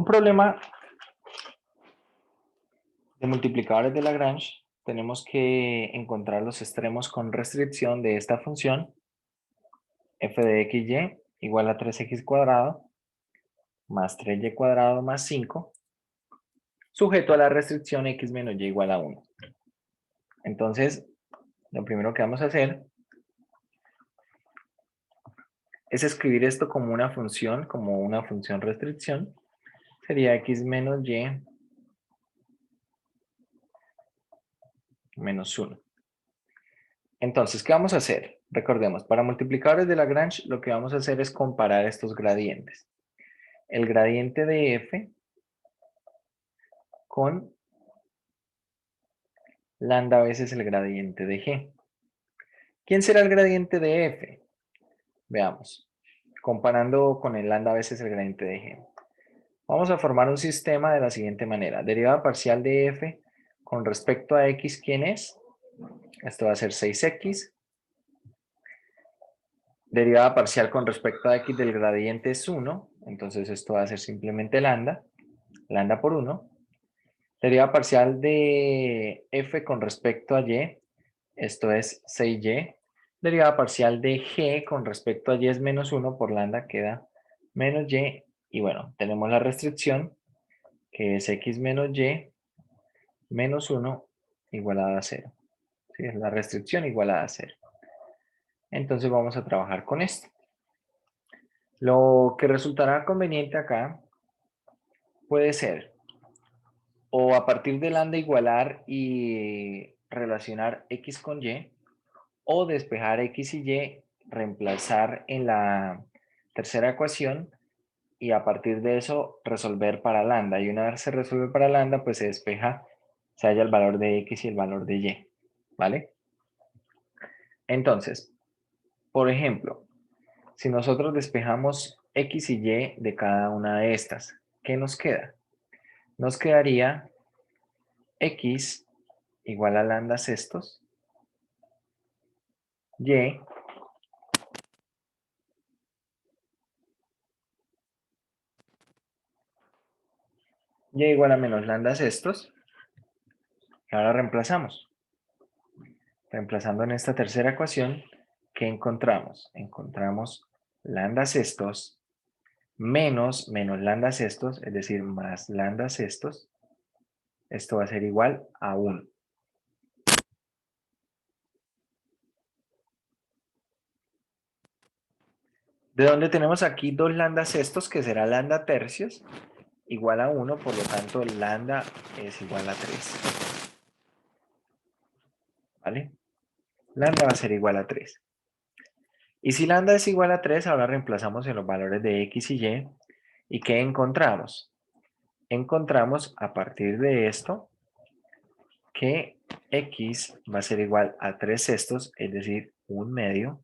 Un problema de multiplicadores de Lagrange, tenemos que encontrar los extremos con restricción de esta función f de xy igual a 3x cuadrado más 3y cuadrado más 5, sujeto a la restricción x menos y igual a 1. Entonces, lo primero que vamos a hacer es escribir esto como una función restricción. Sería x menos y menos 1. Entonces, ¿qué vamos a hacer? Recordemos, para multiplicadores de Lagrange, lo que vamos a hacer es comparar estos gradientes. El gradiente de f con lambda veces el gradiente de g. ¿Quién será el gradiente de f? Veamos, comparando con el lambda veces el gradiente de g. Vamos a formar un sistema de la siguiente manera. Derivada parcial de f con respecto a x, ¿quién es? Esto va a ser 6x. Derivada parcial con respecto a x del gradiente es 1. Entonces esto va a ser simplemente lambda por 1. Derivada parcial de f con respecto a y, esto es 6y. Derivada parcial de g con respecto a y es menos 1, por lambda queda menos y. Y bueno, tenemos la restricción, que es x menos y menos 1 igualada a 0. ¿Sí? Es la restricción igualada a 0. Entonces vamos a trabajar con esto. Lo que resultará conveniente acá puede ser o a partir de lambda igualar y relacionar x con y, o despejar x y y, reemplazar en la tercera ecuación y a partir de eso resolver para lambda. Y una vez se resuelve para lambda, pues se despeja, se halla el valor de x y el valor de y. ¿Vale? Entonces, por ejemplo, si nosotros despejamos x y y de cada una de estas, ¿qué nos queda? Nos quedaría x igual a lambda sextos, y igual a menos lambda sextos, que ahora reemplazamos. Reemplazando en esta tercera ecuación, ¿qué encontramos? Encontramos lambda sextos menos lambda sextos, es decir, más lambda sextos. Esto va a ser igual a 1. De donde tenemos aquí dos lambda sextos, que será lambda tercios, igual a 1, por lo tanto lambda es igual a 3. ¿Vale? Lambda va a ser igual a 3. Y si lambda es igual a 3, ahora reemplazamos en los valores de x y y. ¿Y qué encontramos? Encontramos a partir de esto que x va a ser igual a 3 sextos, es decir, 1/2,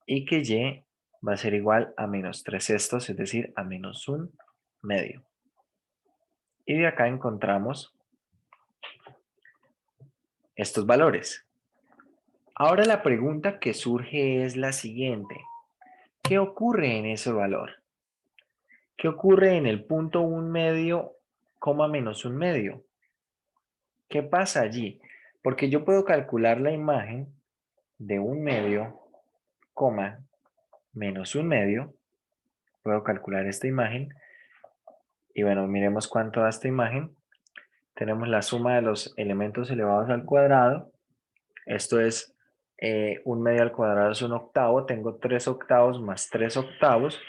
y que y va a ser igual a menos 3 sextos, es decir, a menos 1/2. Y de acá encontramos estos valores. Ahora la pregunta que surge es la siguiente. ¿Qué ocurre en ese valor? ¿Qué ocurre en el punto 1/2, menos 1/2? ¿Qué pasa allí? Porque yo puedo calcular la imagen de 1/2, menos 1/2. Puedo calcular esta imagen. Y bueno, miremos cuánto da esta imagen. Tenemos la suma de los elementos elevados al cuadrado. Esto es 1/2 al cuadrado es 1/8. Tengo 3 octavos más 3 octavos.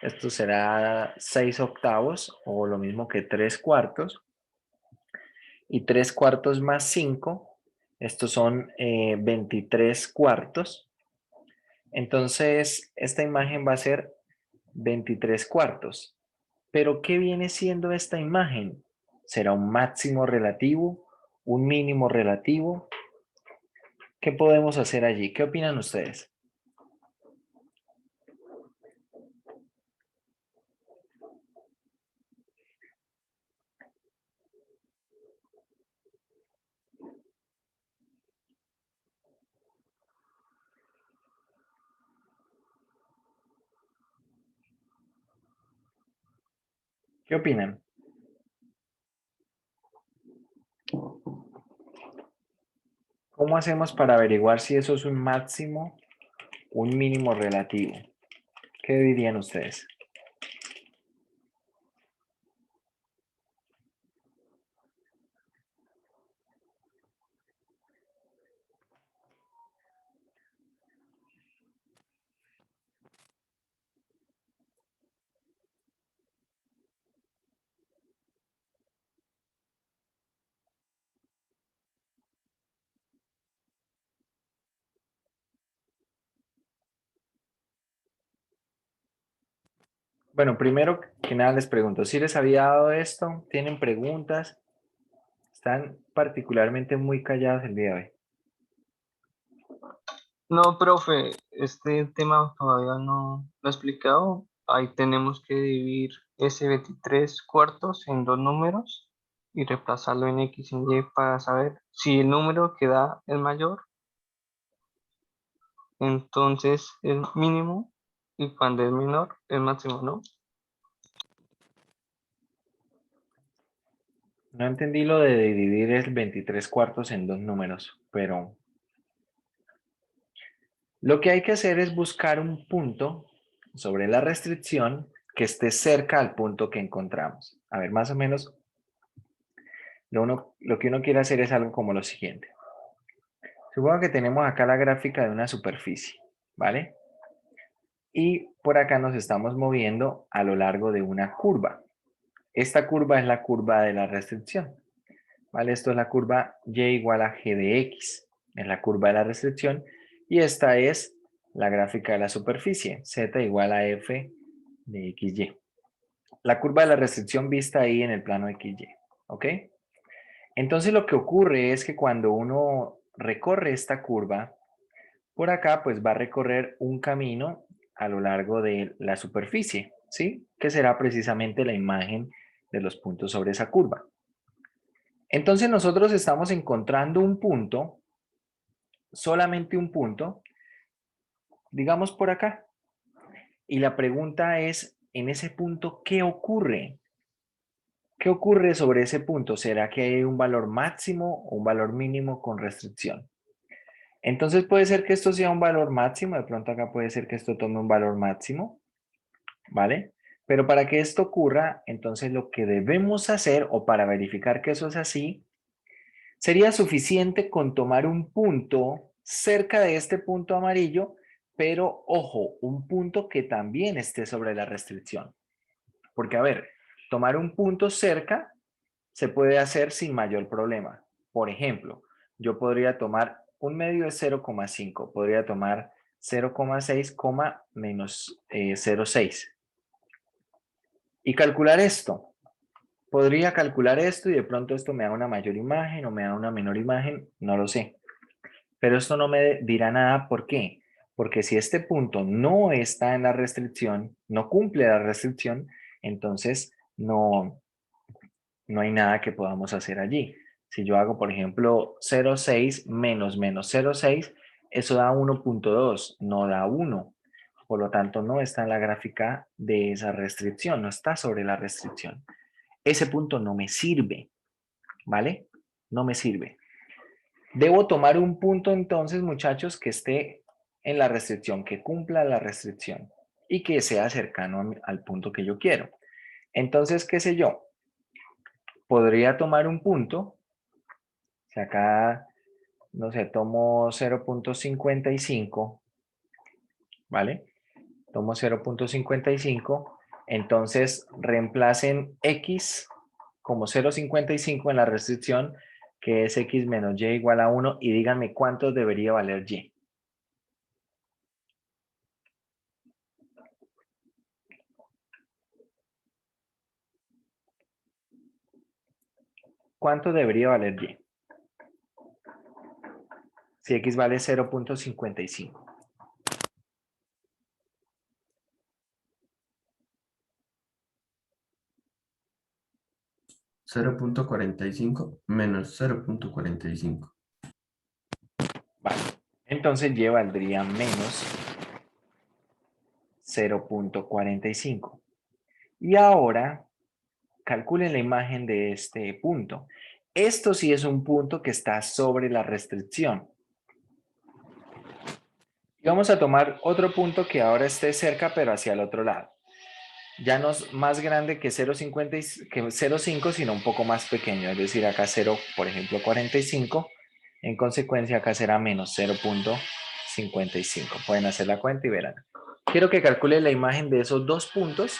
Esto será 6 octavos o lo mismo que 3 cuartos. Y 3 cuartos más 5. Estos son 23 cuartos. Entonces, esta imagen va a ser 23 cuartos. Pero, ¿qué viene siendo esta imagen? ¿Será un máximo relativo? ¿Un mínimo relativo? ¿Qué podemos hacer allí? ¿Qué opinan ustedes? ¿Qué opinan? ¿Cómo hacemos para averiguar si eso es un máximo, un mínimo relativo? ¿Qué dirían ustedes? Bueno, primero que nada les pregunto, ¿si les había dado esto? ¿Tienen preguntas? Están particularmente muy callados el día de hoy. No, profe, este tema todavía no lo he explicado. Ahí tenemos que dividir ese 23 cuartos en dos números y reemplazarlo en X y Y para saber si el número que da es mayor, entonces es mínimo y cuando es menor es máximo, ¿no? No entendí lo de dividir el 23 cuartos en dos números, pero lo que hay que hacer es buscar un punto sobre la restricción que esté cerca al punto que encontramos. A ver, más o menos, lo que uno quiere hacer es algo como lo siguiente. Supongo que tenemos acá la gráfica de una superficie, ¿vale? Y por acá nos estamos moviendo a lo largo de una curva. Esta curva es la curva de la restricción, ¿vale? Esto es la curva y igual a g de x, es la curva de la restricción, y esta es la gráfica de la superficie, z igual a f de xy. La curva de la restricción vista ahí en el plano xy, ¿ok? Entonces lo que ocurre es que cuando uno recorre esta curva, por acá pues va a recorrer un camino a lo largo de la superficie, ¿sí? Que será precisamente la imagen de los puntos sobre esa curva. Entonces nosotros estamos encontrando un punto, solamente un punto, digamos por acá. Y la pregunta es, en ese punto, ¿qué ocurre? ¿Qué ocurre sobre ese punto? ¿Será que hay un valor máximo o un valor mínimo con restricción? Entonces puede ser que esto sea un valor máximo, de pronto acá puede ser que esto tome un valor máximo, ¿vale? Pero para que esto ocurra, entonces lo que debemos hacer, o para verificar que eso es así, sería suficiente con tomar un punto cerca de este punto amarillo, pero ojo, un punto que también esté sobre la restricción. Porque, a ver, tomar un punto cerca se puede hacer sin mayor problema. Por ejemplo, yo podría tomar un medio de 0,5, podría tomar 0,6, menos 0,6 y calcular esto. Podría calcular esto y de pronto esto me da una mayor imagen o me da una menor imagen, no lo sé. Pero esto no me dirá nada, ¿por qué? Porque si este punto no está en la restricción, no cumple la restricción, entonces no hay nada que podamos hacer allí. Si yo hago, por ejemplo, 0,6 menos 0,6, eso da 1,2, no da 1. Por lo tanto, no está en la gráfica de esa restricción, no está sobre la restricción. Ese punto no me sirve, ¿vale? No me sirve. Debo tomar un punto entonces, muchachos, que esté en la restricción, que cumpla la restricción y que sea cercano al punto que yo quiero. Entonces, ¿qué sé yo? Podría tomar un punto, si acá, no sé, tomo 0,55, ¿vale? Tomo 0,55, entonces reemplacen x como 0,55 en la restricción, que es x menos y igual a 1, y díganme cuánto debería valer y. ¿Cuánto debería valer y? Si x vale 0,55. 0,45 menos 0,45. Vale. Entonces y valdría menos 0,45. Y ahora calculen la imagen de este punto. Esto sí es un punto que está sobre la restricción. Y vamos a tomar otro punto que ahora esté cerca, pero hacia el otro lado. Ya no es más grande que 0,50 que 0,5, sino un poco más pequeño. Es decir, acá 0, por ejemplo, 45. En consecuencia, acá será menos 0,55. Pueden hacer la cuenta y verán. Quiero que calculen la imagen de esos dos puntos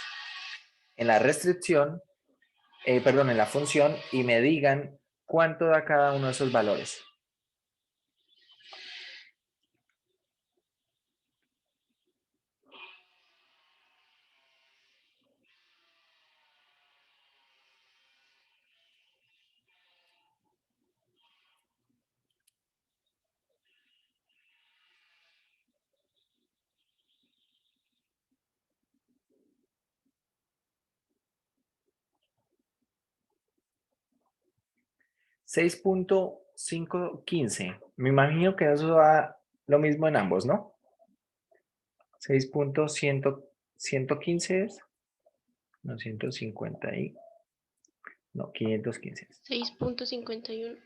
en la restricción, en la función, y me digan cuánto da cada uno de esos valores. $6.515. Me imagino que eso da lo mismo en ambos, ¿no? 6.115 es. No, 150 y... No, 515. 6.51.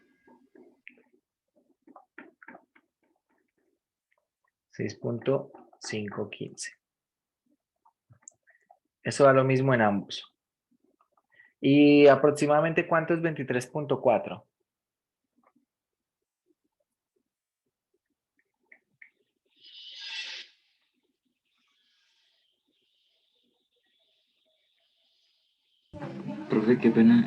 6.515. Eso da lo mismo en ambos. ¿Y aproximadamente cuánto es 23.4? Profe, qué pena,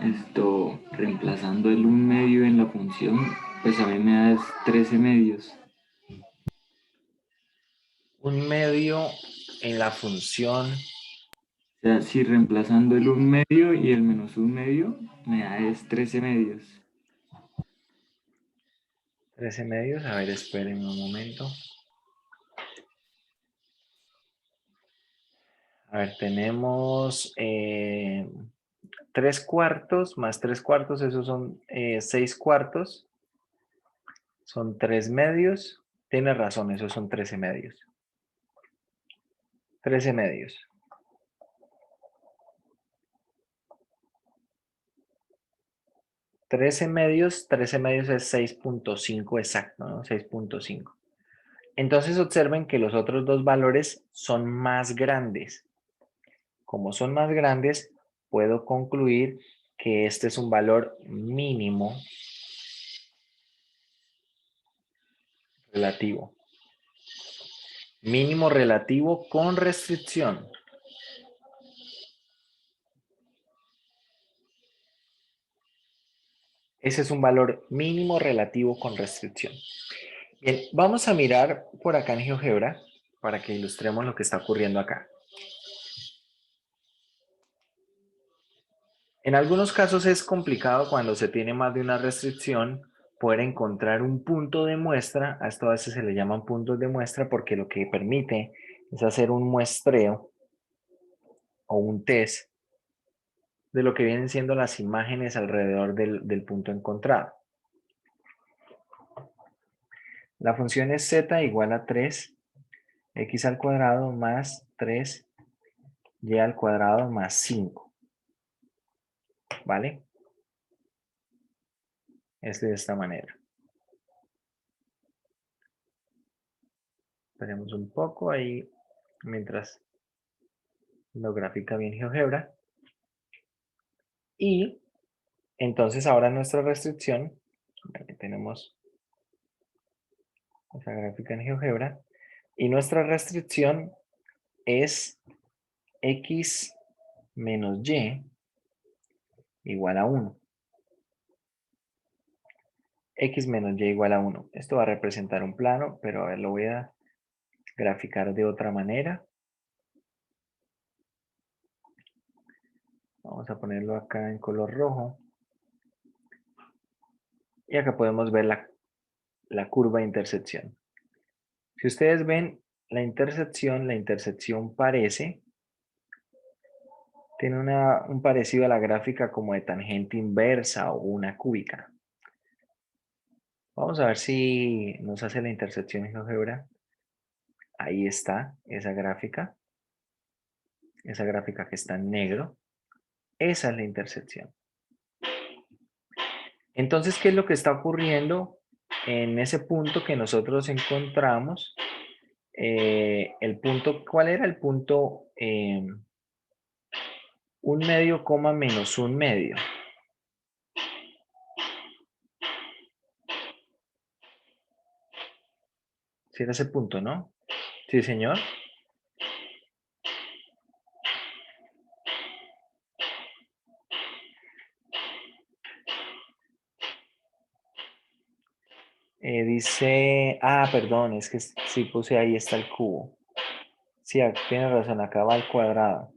reemplazando el 1/2 en la función, pues a mí me da 13 medios. 1/2 en la función. O sea, si reemplazando el 1/2 y el menos 1/2, me da 13 medios. 13 medios. A ver, esperen un momento. A ver, tenemos 3 cuartos más 3 cuartos, esos son 6 cuartos. Son 3 medios. Tiene razón, esos son 13 medios. 13 medios. 13 medios es 6.5 exacto, ¿no? 6.5. Entonces observen que los otros dos valores son más grandes. Como son más grandes, puedo concluir que este es un valor mínimo relativo. Mínimo relativo con restricción. Ese es un valor mínimo relativo con restricción. Bien, vamos a mirar por acá en GeoGebra para que ilustremos lo que está ocurriendo acá. En algunos casos es complicado cuando se tiene más de una restricción poder encontrar un punto de muestra. A esto a veces se le llaman puntos de muestra porque lo que permite es hacer un muestreo o un test de lo que vienen siendo las imágenes alrededor del punto encontrado. La función es z igual a 3 x al cuadrado más 3 y al cuadrado más 5. ¿Vale? Es de esta manera. Esperemos un poco ahí mientras lo grafica bien GeoGebra. Y entonces ahora nuestra restricción, aquí tenemos esa gráfica en GeoGebra, y nuestra restricción es x menos y igual a 1. X menos y igual a 1. Esto va a representar un plano, pero a ver, lo voy a graficar de otra manera. Vamos a ponerlo acá en color rojo. Y acá podemos ver la curva de intersección. Si ustedes ven la intersección tiene un parecido a la gráfica como de tangente inversa o una cúbica. Vamos a ver si nos hace la intersección en GeoGebra. Ahí está esa gráfica que está en negro. Esa es la intersección. Entonces, ¿qué es lo que está ocurriendo en ese punto que nosotros encontramos? El punto, ¿cuál era el punto? 1/2, menos 1/2. Sí, era ese punto, ¿no? Sí, señor. Dice, perdón, es que sí puse ahí está el cubo. Sí, tiene razón, acá va al cuadrado.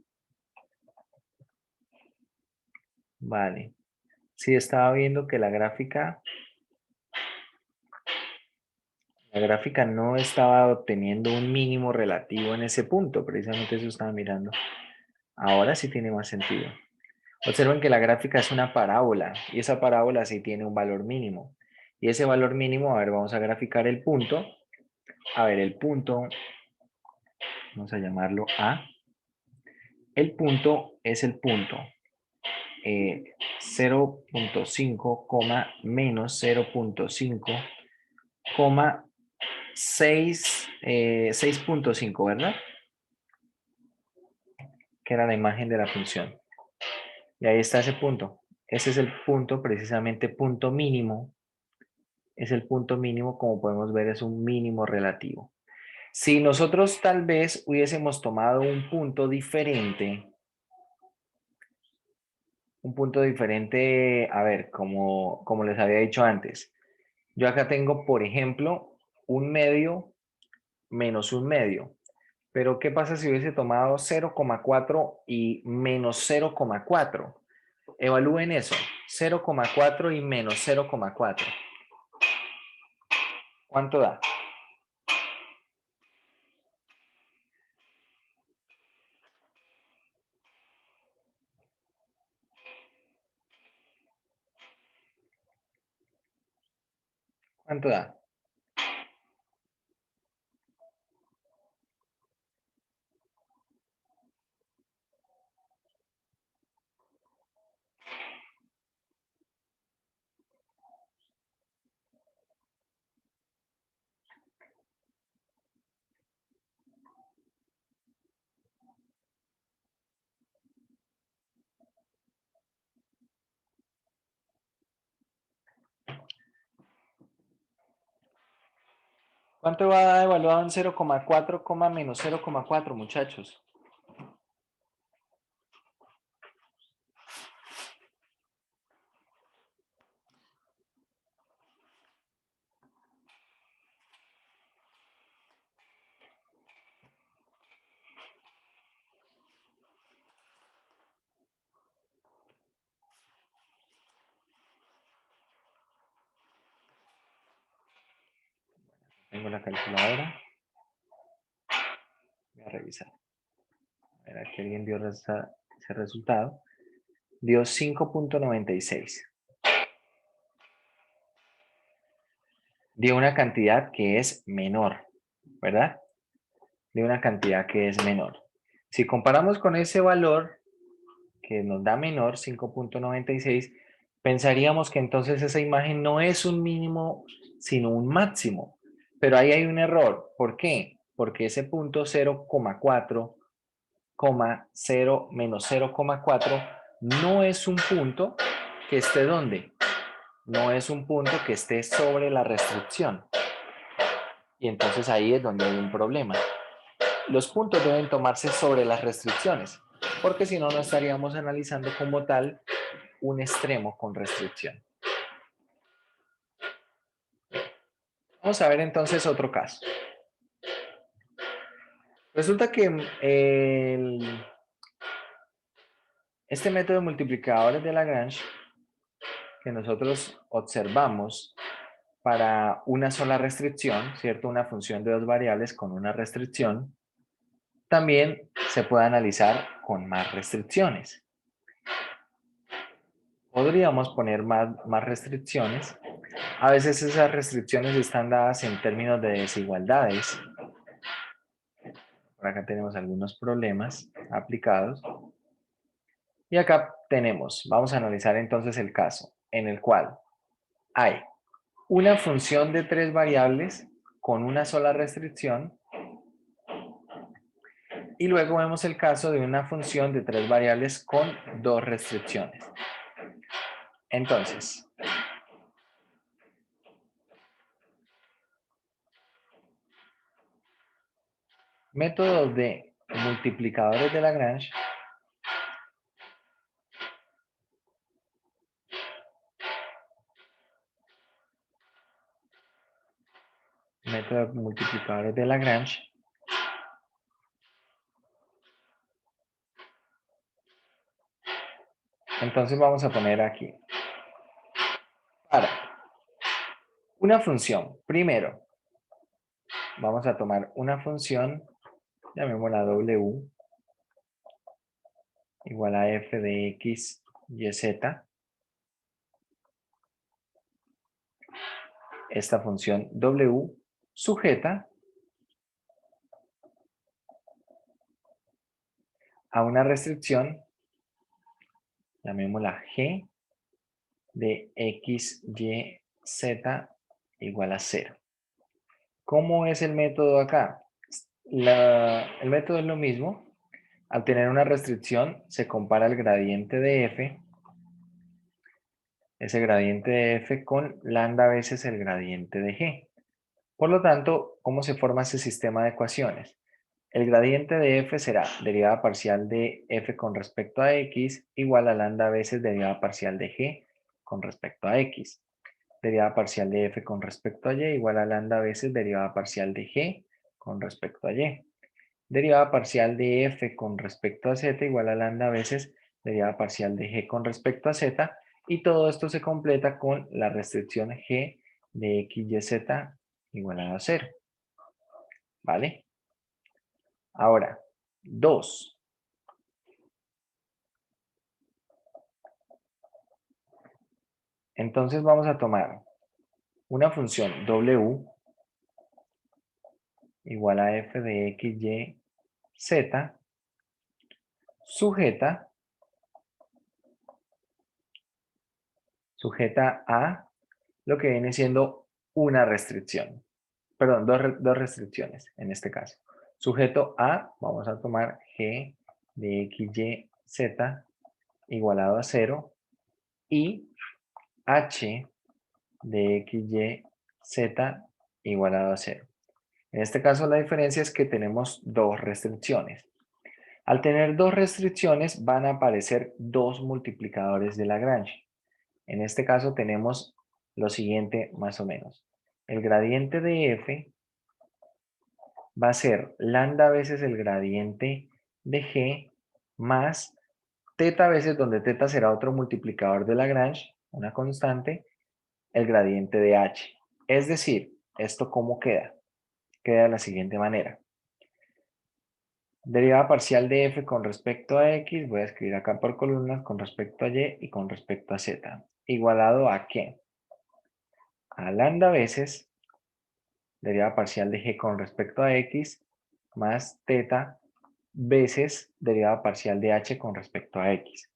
Vale. Sí, estaba viendo que la gráfica no estaba obteniendo un mínimo relativo en ese punto, precisamente eso estaba mirando. Ahora sí tiene más sentido. Observen que la gráfica es una parábola y esa parábola sí tiene un valor mínimo. Y ese valor mínimo, a ver, vamos a graficar el punto. A ver, el punto, vamos a llamarlo A. El punto es el punto 0.5, menos 0.5, 6.5, ¿verdad? Que era la imagen de la función. Y ahí está ese punto. Ese es el punto, precisamente punto mínimo. Es el punto mínimo, como podemos ver, es un mínimo relativo. Si nosotros tal vez hubiésemos tomado un punto diferente, a ver, como les había dicho antes, yo acá tengo, por ejemplo, 1/2 menos 1/2. Pero, ¿qué pasa si hubiese tomado 0,4 y menos 0,4? Evalúen eso, 0,4 y menos 0,4. ¿Cuánto da? ¿Cuánto da? ¿Cuánto va evaluado en 0,4, menos 0,4, muchachos? Tengo la calculadora. Voy a revisar. A ver, aquí alguien dio ese resultado. Dio 5.96. Dio una cantidad que es menor, ¿verdad? Dio una cantidad que es menor. Si comparamos con ese valor que nos da menor, 5.96, pensaríamos que entonces esa imagen no es un mínimo, sino un máximo. Pero ahí hay un error. ¿Por qué? Porque ese punto 0,4, 0 menos 0,4 no es un punto que esté ¿dónde? No es un punto que esté sobre la restricción. Y entonces ahí es donde hay un problema. Los puntos deben tomarse sobre las restricciones, porque si no, no estaríamos analizando como tal un extremo con restricción. Vamos a ver entonces otro caso. Resulta que este método de multiplicadores de Lagrange que nosotros observamos para una sola restricción, ¿cierto? Una función de dos variables con una restricción, también se puede analizar con más restricciones. Podríamos poner más restricciones. A veces esas restricciones están dadas en términos de desigualdades. Por acá tenemos algunos problemas aplicados. Y acá tenemos, vamos a analizar entonces el caso en el cual hay una función de 3 variables con una sola restricción y luego vemos el caso de una función de 3 variables con 2 restricciones. Entonces, métodos de multiplicadores de Lagrange Entonces vamos a poner aquí. Para una función, primero, vamos a tomar una función, llamémosla W, igual a f de x, y, z. Esta función W sujeta a una restricción, llamémosla G, de x, y, z igual a 0. ¿Cómo es el método acá? El método es lo mismo. Al tener una restricción, se compara el gradiente de f, ese gradiente de f con lambda veces el gradiente de g. Por lo tanto, ¿cómo se forma ese sistema de ecuaciones? El gradiente de f será derivada parcial de f con respecto a x igual a lambda veces derivada parcial de g con respecto a x. Derivada parcial de f con respecto a y igual a lambda veces derivada parcial de g con respecto a y. Derivada parcial de f con respecto a z igual a lambda veces derivada parcial de g con respecto a z. Y todo esto se completa con la restricción g de x, y, z igualado a 0. ¿Vale? Ahora, 2. Entonces vamos a tomar una función w igual a f de x, y, z sujeta a lo que viene siendo una restricción. Perdón, dos restricciones en este caso. Sujeto a, vamos a tomar g de x, y, z igualado a 0 y h de x, y, z igualado a 0. En este caso la diferencia es que tenemos dos restricciones. Al tener dos restricciones van a aparecer dos multiplicadores de Lagrange. En este caso tenemos lo siguiente más o menos. El gradiente de f va a ser lambda veces el gradiente de g más teta veces, donde teta será otro multiplicador de Lagrange, una constante, el gradiente de h. Es decir, ¿esto cómo queda? Queda de la siguiente manera. Derivada parcial de f con respecto a x, voy a escribir acá por columnas, con respecto a y con respecto a z. Igualado a ¿qué? A lambda veces derivada parcial de g con respecto a x más teta veces derivada parcial de h con respecto a x.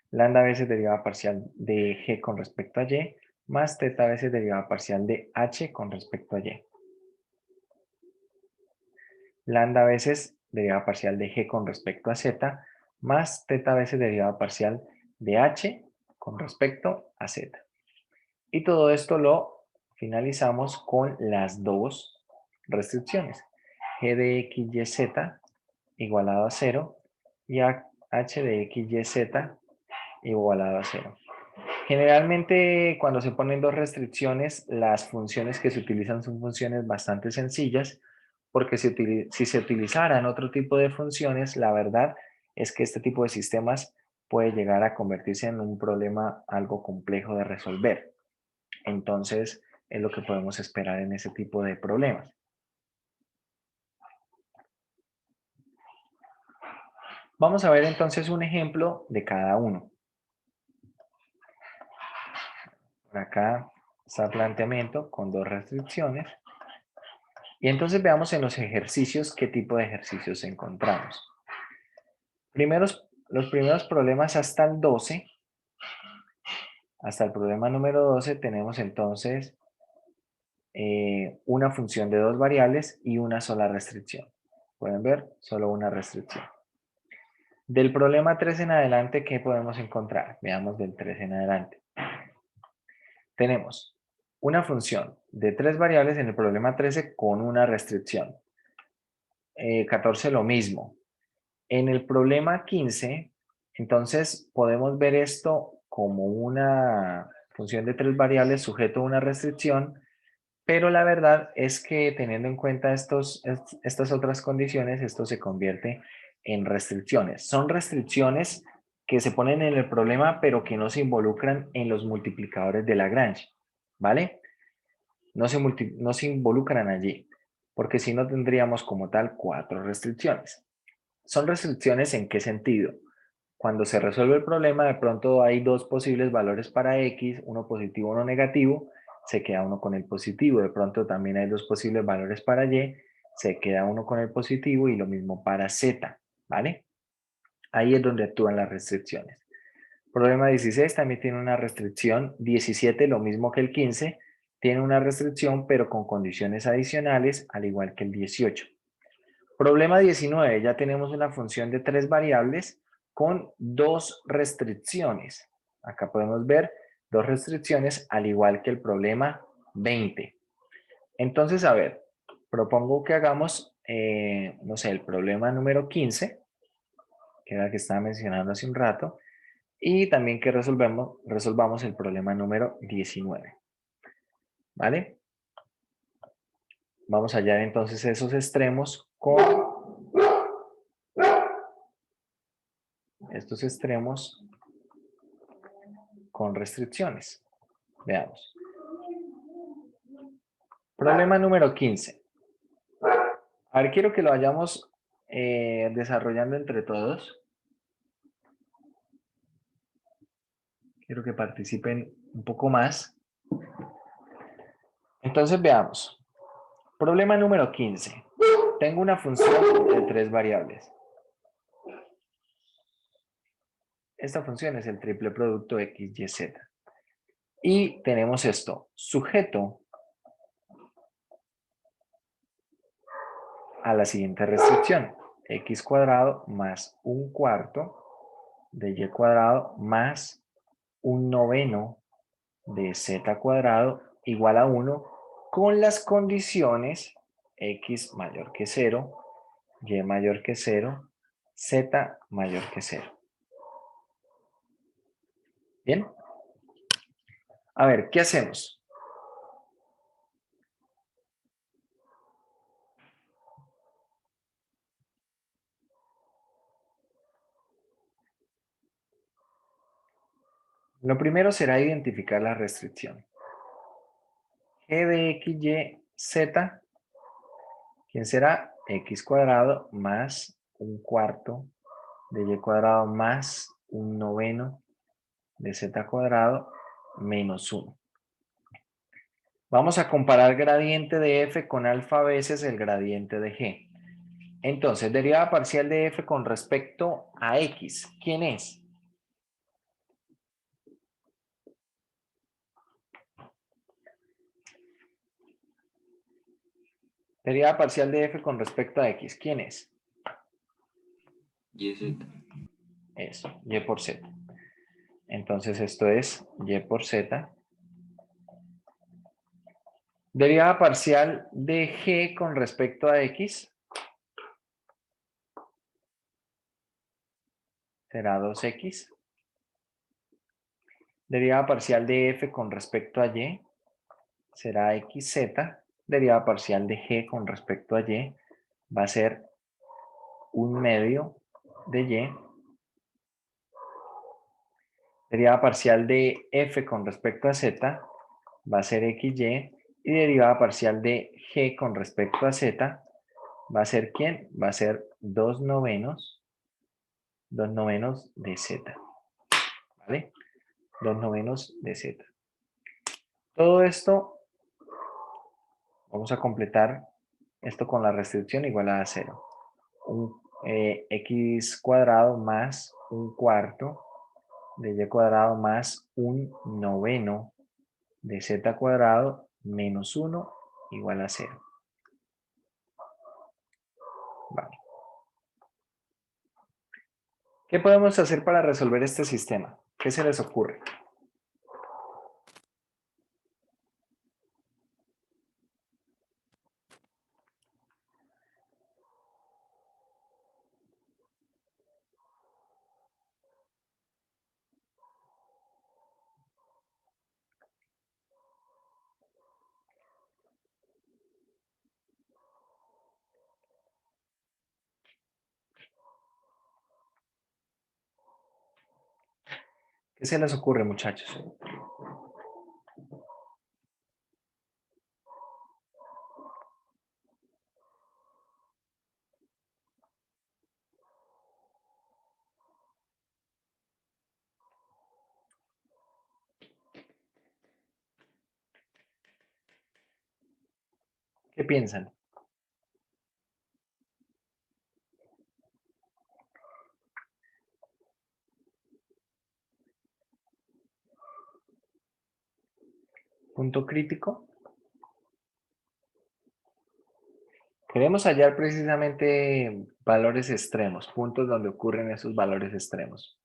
Lambda veces derivada parcial de g con respecto a y más teta veces derivada parcial de h con respecto a y. Lambda veces derivada parcial de g con respecto a z más teta veces derivada parcial de h con respecto a z. Y todo esto lo finalizamos con las dos restricciones. G de x, y, z igualado a 0 y h de x, y, z igualado a 0. Generalmente cuando se ponen dos restricciones, las funciones que se utilizan son funciones bastante sencillas, porque si se utilizaran otro tipo de funciones, la verdad es que este tipo de sistemas puede llegar a convertirse en un problema algo complejo de resolver. Entonces, es lo que podemos esperar en ese tipo de problemas. Vamos a ver entonces un ejemplo de cada uno. Por acá está el planteamiento con dos restricciones. Y entonces veamos en los ejercicios qué tipo de ejercicios encontramos. Primero los primeros problemas hasta el 12, hasta el problema número 12 tenemos entonces una función de dos variables y una sola restricción. Pueden ver, solo una restricción. Del problema 3 en adelante, ¿qué podemos encontrar? Veamos del 3 en adelante. Tenemos una función de tres variables en el problema 13 con una restricción. 14 lo mismo. En el problema 15, entonces podemos ver esto como una función de tres variables sujeto a una restricción, pero la verdad es que teniendo en cuenta estas otras condiciones, esto se convierte en restricciones. Son restricciones que se ponen en el problema, pero que no se involucran en los multiplicadores de Lagrange, ¿vale? No se involucran allí, porque si no tendríamos como tal 4 restricciones. ¿Son restricciones en qué sentido? Cuando se resuelve el problema, de pronto hay dos posibles valores para X, uno positivo, uno negativo, se queda uno con el positivo. De pronto también hay dos posibles valores para Y, se queda uno con el positivo y lo mismo para Z, ¿vale? Ahí es donde actúan las restricciones. Problema 16 también tiene una restricción, 17 lo mismo que el 15, tiene una restricción pero con condiciones adicionales, al igual que el 18. Problema 19, ya tenemos una función de tres variables con dos restricciones. Acá podemos ver dos restricciones al igual que el problema 20. Entonces, a ver, propongo que hagamos, no sé, el problema número 15, que era el que estaba mencionando hace un rato, y también que resolvamos el problema número 19. ¿Vale? Vamos a hallar entonces esos extremos con estos extremos con restricciones. Veamos. Problema número 15. A ver, quiero que lo vayamos desarrollando entre todos. Quiero que participen un poco más. Entonces veamos. Problema número 15. Tengo una función de tres variables. Esta función es el triple producto x, y, z. Y tenemos esto, sujeto a la siguiente restricción. X cuadrado más un cuarto de y cuadrado más un noveno de z cuadrado igual a 1 con las condiciones x mayor que 0, y mayor que 0, z mayor que 0. ¿Bien? A ver, ¿qué hacemos? Lo primero será identificar la restricción. G de x, y, z, ¿quién será? X cuadrado más un cuarto de y cuadrado más un noveno de z cuadrado menos 1. Vamos a comparar gradiente de f con alfa veces el gradiente de g. Entonces, derivada parcial de f con respecto a x, ¿quién es? Derivada parcial de f con respecto a x, ¿quién es? YZ. Eso, y por z. Entonces esto es y por z. Derivada parcial de g con respecto a x será 2x. Derivada parcial de f con respecto a y será xz. Derivada parcial de g con respecto a y va a ser 1/2 de y. Derivada parcial de f con respecto a z va a ser xy. Y derivada parcial de g con respecto a z va a ser ¿quién? Va a ser 2 novenos de z. ¿Vale? 2 novenos de z. Todo esto, vamos a completar esto con la restricción igual a 0. Un x cuadrado más un cuarto de y cuadrado más un noveno de z cuadrado menos 1 igual a 0. Vale. ¿Qué podemos hacer para resolver este sistema? ¿Qué se les ocurre? ¿Qué se les ocurre, muchachos? ¿Qué piensan? Punto crítico. Queremos hallar precisamente valores extremos, puntos donde ocurren esos valores extremos.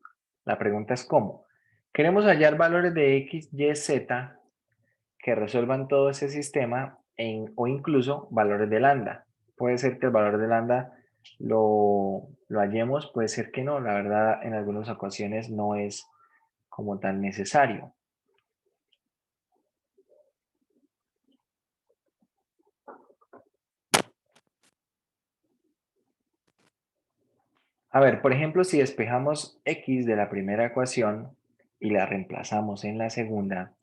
La pregunta es ¿cómo? Queremos hallar valores de x, y, z que resuelvan todo ese sistema o incluso valores de lambda. Puede ser que el valor de lambda lo hallemos, puede ser que no. La verdad, en algunas ocasiones no es como tan necesario. A ver, por ejemplo, si despejamos x de la primera ecuación y la reemplazamos en la segunda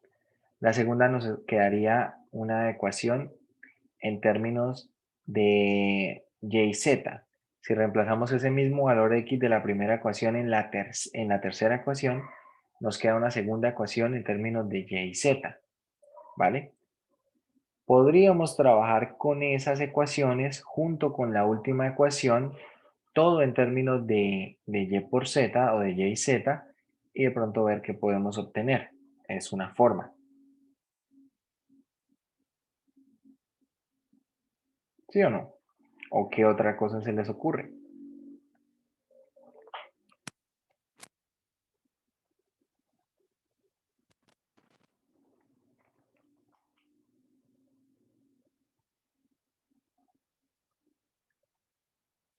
nos quedaría una ecuación en términos de y y z. Si reemplazamos ese mismo valor x de la primera ecuación en la tercera ecuación, nos queda una segunda ecuación en términos de y y z. ¿Vale? Podríamos trabajar con esas ecuaciones junto con la última ecuación, todo en términos de y por z o de y y z, y de pronto ver qué podemos obtener. Es una forma. ¿Sí o no? ¿O qué otra cosa se les ocurre?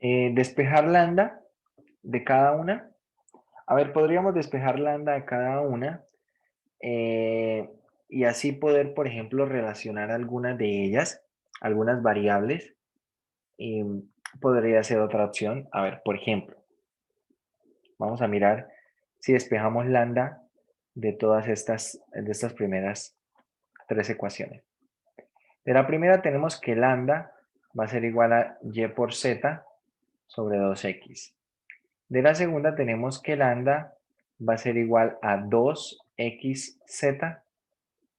Despejar lambda de cada una. A ver, podríamos despejar lambda de cada una y así poder, por ejemplo, relacionar algunas de ellas, algunas variables. Podría ser otra opción. A ver, por ejemplo, vamos a mirar si despejamos lambda de todas de estas primeras tres ecuaciones. De la primera tenemos que lambda va a ser igual a y por z sobre 2x. De la segunda tenemos que lambda va a ser igual a 2xz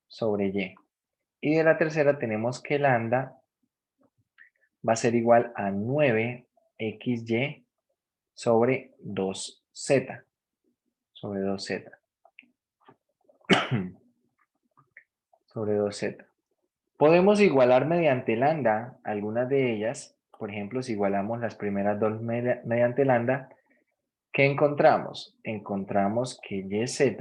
sobre y. Y de la tercera tenemos que lambda va a ser igual a 9xy sobre 2z. Sobre 2z. sobre 2z. Podemos igualar mediante lambda algunas de ellas. Por ejemplo, si igualamos las primeras dos mediante lambda, ¿qué encontramos? Encontramos que yz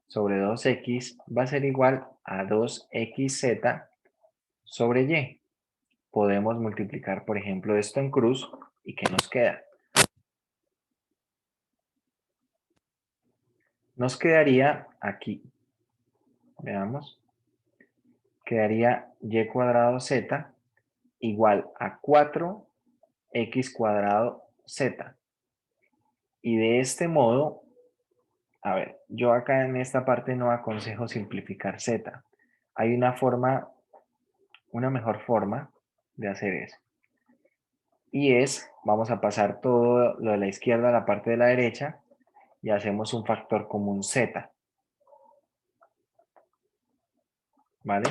sobre 2x va a ser igual a 2xz sobre y. Podemos multiplicar, por ejemplo, esto en cruz y ¿qué nos queda? Nos quedaría aquí, veamos, quedaría y cuadrado z igual a 4x cuadrado z. Y de este modo, a ver, yo acá en esta parte no aconsejo simplificar z. Hay una forma, una mejor forma de hacer eso. Y es, vamos a pasar todo lo de la izquierda a la parte de la derecha y hacemos un factor común z. ¿Vale?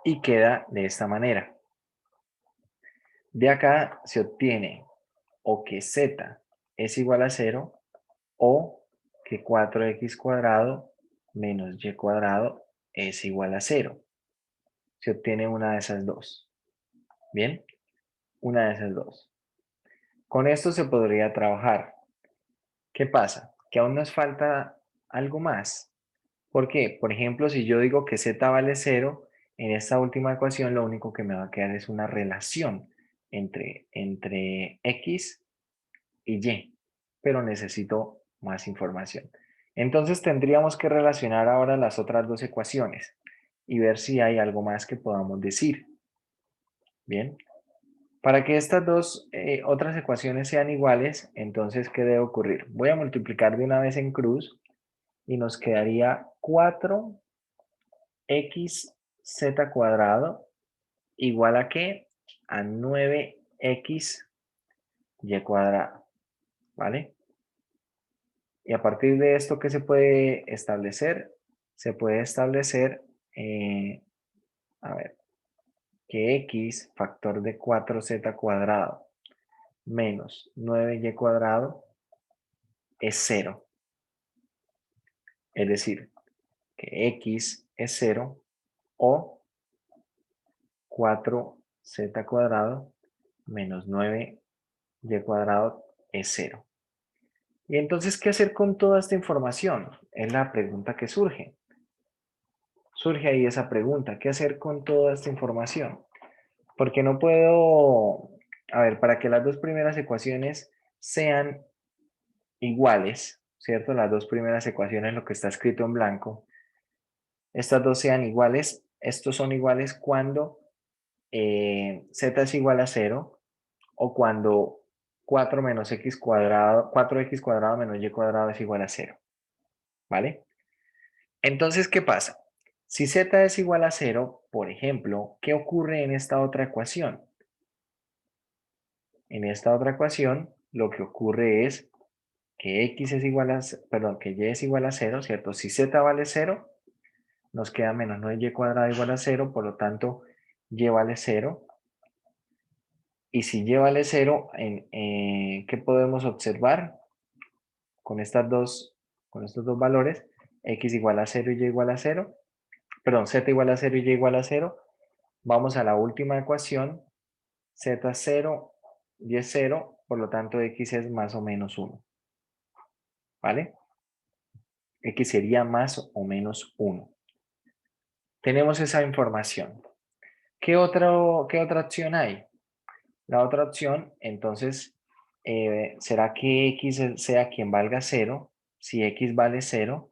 Y queda de esta manera. De acá se obtiene o que z es igual a 0 o que 4x cuadrado menos y cuadrado es igual a 0. Se obtiene una de esas dos. ¿Bien? Una de esas dos. Con esto se podría trabajar. ¿Qué pasa? Que aún nos falta algo más. ¿Por qué? Por ejemplo, si yo digo que z vale 0, en esta última ecuación lo único que me va a quedar es una relación entre x y y, pero necesito más información. Entonces tendríamos que relacionar ahora las otras dos ecuaciones y ver si hay algo más que podamos decir. Bien, para que estas dos otras ecuaciones sean iguales, entonces, ¿qué debe ocurrir? Voy a multiplicar de una vez en cruz y nos quedaría 4xz cuadrado igual a ¿qué? A 9xy cuadrado, ¿vale? Y a partir de esto, ¿qué se puede establecer? Se puede establecer, a ver, que x factor de 4z cuadrado menos 9y cuadrado es 0. Es decir, que x es 0 o 4z cuadrado menos 9y cuadrado es 0. Y entonces, ¿qué hacer con toda esta información? Es la pregunta que surge. Surge ahí esa pregunta, ¿qué hacer con toda esta información? Porque no puedo, a ver, para que las dos primeras ecuaciones sean iguales, ¿cierto? Las dos primeras ecuaciones, lo que está escrito en blanco, estas dos sean iguales, estos son iguales cuando z es igual a 0 o cuando 4 menos x cuadrado, 4x cuadrado menos y cuadrado es igual a 0, ¿vale? Entonces, ¿qué pasa? Si z es igual a 0, por ejemplo, ¿qué ocurre en esta otra ecuación? En esta otra ecuación, lo que ocurre es que x es igual a, perdón, que y es igual a 0, ¿cierto? Si z vale 0, nos queda menos 9y cuadrado igual a 0, por lo tanto, y vale 0. Y si y vale 0, ¿qué podemos observar? Con estos dos valores, x igual a 0 y y igual a 0, perdón, z igual a 0 y y igual a 0, vamos a la última ecuación, z es 0, y es 0, por lo tanto x es más o menos 1, ¿vale? X sería más o menos 1. Tenemos esa información. ¿Qué otra opción hay? La otra opción, entonces, será que x sea quien valga 0. Si x vale 0,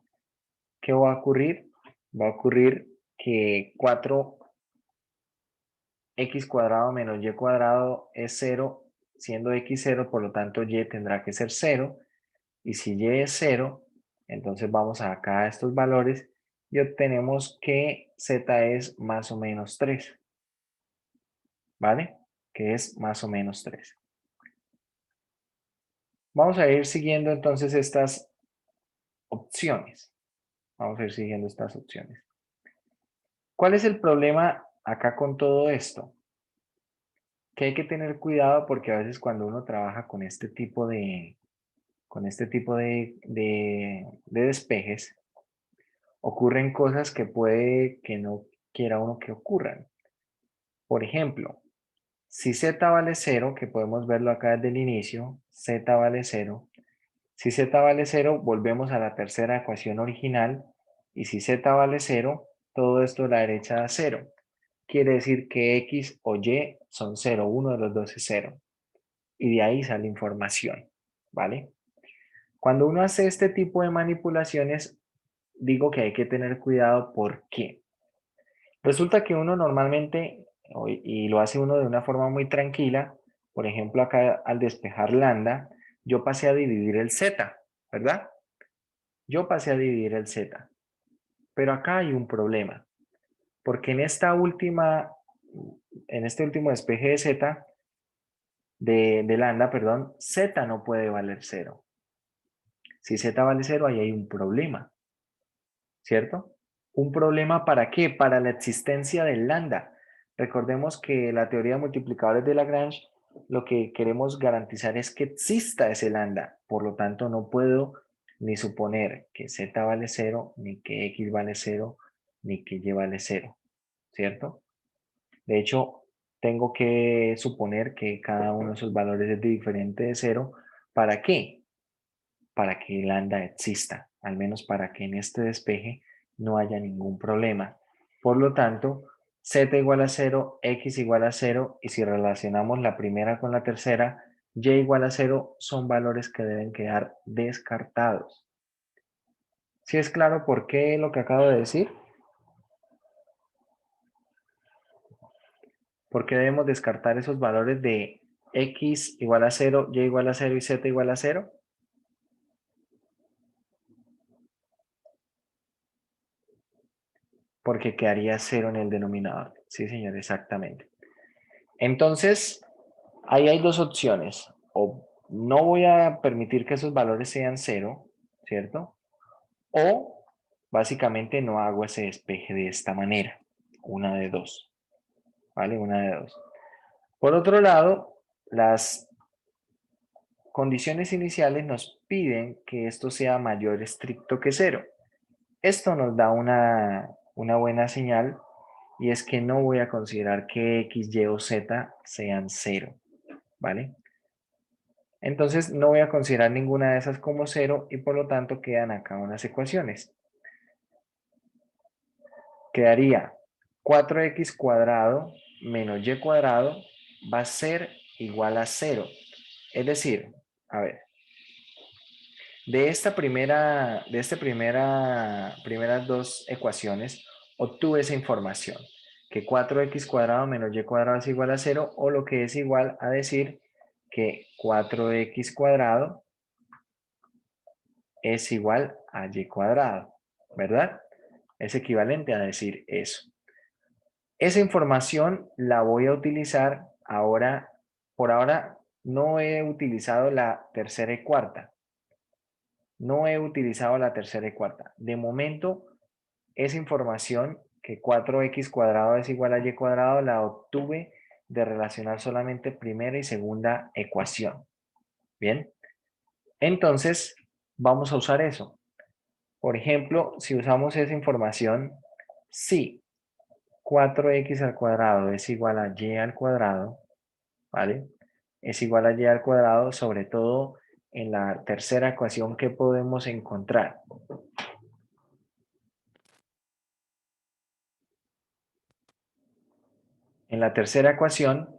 ¿qué va a ocurrir? Va a ocurrir que 4x cuadrado menos y cuadrado es 0, siendo x 0, por lo tanto y tendrá que ser 0. Y si y es 0, entonces vamos acá a estos valores y obtenemos que z es más o menos 3. ¿Vale? Que es más o menos 3. Vamos a ir siguiendo entonces estas opciones. Vamos a ir siguiendo estas opciones. ¿Cuál es el problema acá con todo esto? Que hay que tener cuidado porque a veces cuando uno trabaja con este tipo de despejes, ocurren cosas que puede que no quiera uno que ocurran. Por ejemplo, si z vale 0, que podemos verlo acá desde el inicio, z vale 0. Si z vale 0, volvemos a la tercera ecuación original. Y si z vale 0, todo esto a la derecha da 0. Quiere decir que x o y son 0, uno de los dos es 0. Y de ahí sale información, ¿vale? Cuando uno hace este tipo de manipulaciones, digo que hay que tener cuidado. ¿Por qué? Resulta que uno normalmente, y lo hace uno de una forma muy tranquila, por ejemplo acá al despejar lambda, yo pasé a dividir el z, ¿verdad? Yo pasé a dividir el z. Pero acá hay un problema, porque en este último despeje de z, de lambda, perdón, z no puede valer 0. Si z vale 0, ahí hay un problema, ¿cierto? ¿Un problema para qué? Para la existencia del lambda. Recordemos que la teoría de multiplicadores de Lagrange, lo que queremos garantizar es que exista ese lambda. Por lo tanto, no puedo ni suponer que z vale 0, ni que x vale 0, ni que y vale 0, ¿cierto? De hecho, tengo que suponer que cada uno de esos valores es diferente de 0. ¿Para qué? Para que lambda exista, al menos para que en este despeje no haya ningún problema. Por lo tanto, z igual a 0, x igual a 0, y si relacionamos la primera con la tercera, y igual a 0 son valores que deben quedar descartados. ¿Sí es claro por qué lo que acabo de decir? ¿Por qué debemos descartar esos valores de x igual a 0, y igual a 0 y z igual a 0? Porque quedaría 0 en el denominador. Sí, señor, exactamente. Entonces, ahí hay dos opciones. O no voy a permitir que esos valores sean 0, ¿cierto? O básicamente no hago ese despeje de esta manera. Una de dos. ¿Vale? Una de dos. Por otro lado, las condiciones iniciales nos piden que esto sea mayor estricto que 0. Esto nos da una buena señal, y es que no voy a considerar que x, y o z sean 0, ¿vale? Entonces no voy a considerar ninguna de esas como 0 y por lo tanto quedan acá unas ecuaciones. Quedaría 4x cuadrado menos y cuadrado va a ser igual a 0. Es decir, a ver, primeras dos ecuaciones obtuve esa información, que 4x cuadrado menos y cuadrado es igual a 0, o lo que es igual a decir que 4x cuadrado es igual a y cuadrado, ¿verdad? Es equivalente a decir eso. Esa información la voy a utilizar ahora. Por ahora no he utilizado la tercera y cuarta. No he utilizado la tercera y cuarta. De momento, esa información, que 4x cuadrado es igual a y cuadrado, la obtuve de relacionar solamente primera y segunda ecuación. Bien, entonces vamos a usar eso. Por ejemplo, si usamos esa información, si 4x al cuadrado es igual a y al cuadrado, ¿vale? Es igual a y al cuadrado, sobre todo en la tercera ecuación que podemos encontrar. En la tercera ecuación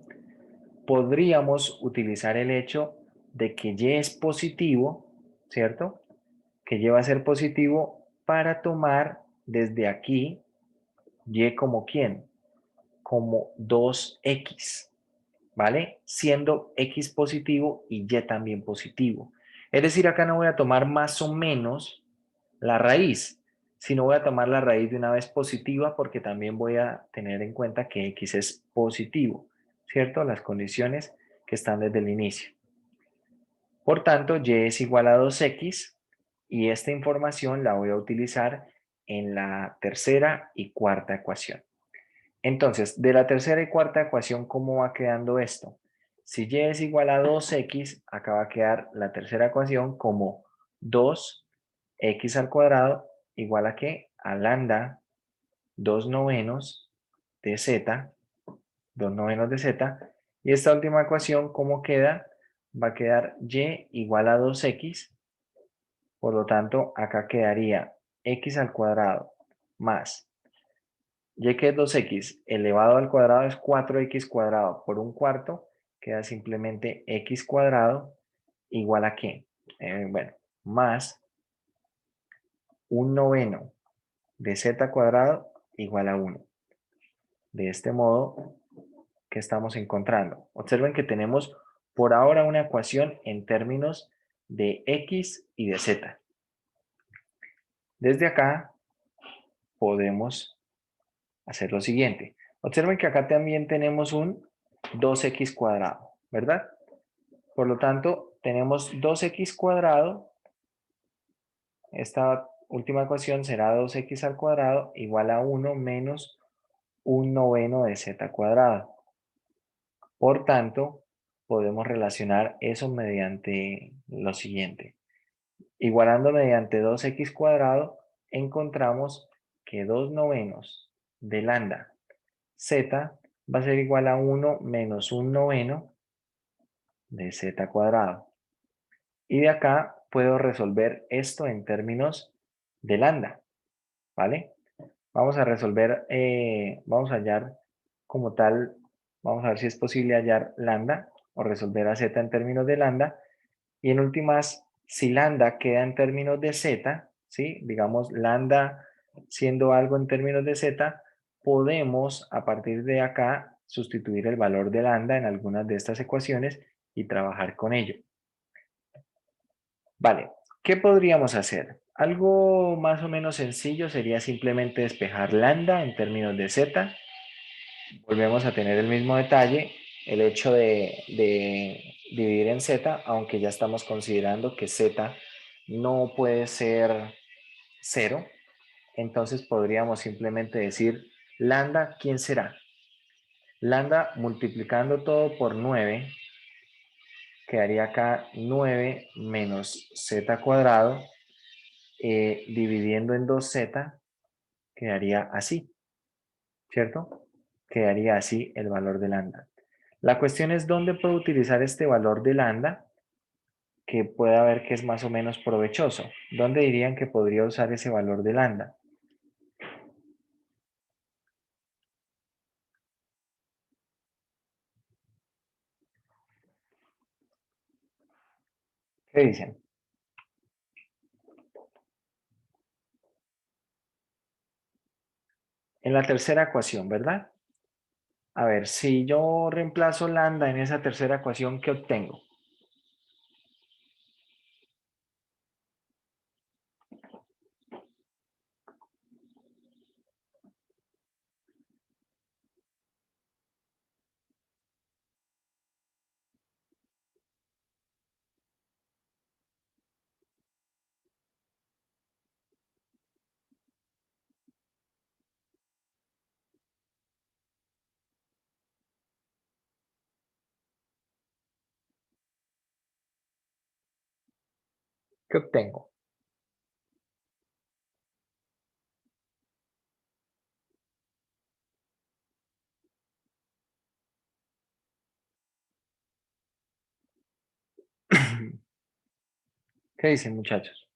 podríamos utilizar el hecho de que y es positivo, ¿cierto? Que y va a ser positivo para tomar desde aquí y como ¿quién? Como 2x, ¿vale? Siendo x positivo y y también positivo. Es decir, acá no voy a tomar más o menos la raíz, sino voy a tomar la raíz de una vez positiva, porque también voy a tener en cuenta que x es positivo, ¿cierto? Las condiciones que están desde el inicio. Por tanto, y es igual a 2x, y esta información la voy a utilizar en la tercera y cuarta ecuación. Entonces, de la tercera y cuarta ecuación, ¿cómo va quedando esto? Si y es igual a 2x, acá va a quedar la tercera ecuación como 2x al cuadrado igual a ¿qué? A lambda 2 novenos de z, 2 novenos de z. Y esta última ecuación, ¿cómo queda? Va a quedar y igual a 2x. Por lo tanto, acá quedaría x al cuadrado más y que es 2x elevado al cuadrado es 4x cuadrado por un cuarto, queda simplemente x cuadrado igual a ¿qué? Bueno, más un noveno de z cuadrado igual a 1. De este modo, ¿qué estamos encontrando? Observen que tenemos por ahora una ecuación en términos de x y de z. Desde acá podemos hacer lo siguiente. Observen que acá también tenemos un 2x cuadrado, ¿verdad? Por lo tanto, tenemos 2x cuadrado. Esta última ecuación será 2x al cuadrado igual a 1 menos un noveno de z cuadrado. Por tanto, podemos relacionar eso mediante lo siguiente. Igualando mediante 2x cuadrado, encontramos que 2 novenos de lambda z va a ser igual a 1 menos 1 noveno de z cuadrado. Y de acá puedo resolver esto en términos de lambda, ¿vale? Vamos a resolver, vamos a hallar como tal, vamos a ver si es posible hallar lambda o resolver a z en términos de lambda. Y en últimas, si lambda queda en términos de z, ¿sí? Digamos lambda siendo algo en términos de z, podemos a partir de acá sustituir el valor de lambda en algunas de estas ecuaciones y trabajar con ello. Vale, ¿qué podríamos hacer? Algo más o menos sencillo sería simplemente despejar lambda en términos de z. Volvemos a tener el mismo detalle, el hecho de dividir en z, aunque ya estamos considerando que z no puede ser 0. Entonces podríamos simplemente decir lambda, ¿quién será? Lambda multiplicando todo por 9, quedaría acá 9 menos z cuadrado, dividiendo en 2z, quedaría así, ¿cierto? Quedaría así el valor de lambda. La cuestión es dónde puedo utilizar este valor de lambda que pueda ver que es más o menos provechoso. ¿Dónde dirían que podría usar ese valor de lambda? ¿Qué dicen? En la tercera ecuación, ¿verdad? A ver, si yo reemplazo lambda en esa tercera ecuación, ¿qué obtengo? ¿Qué obtengo? ¿Qué dicen, muchachos?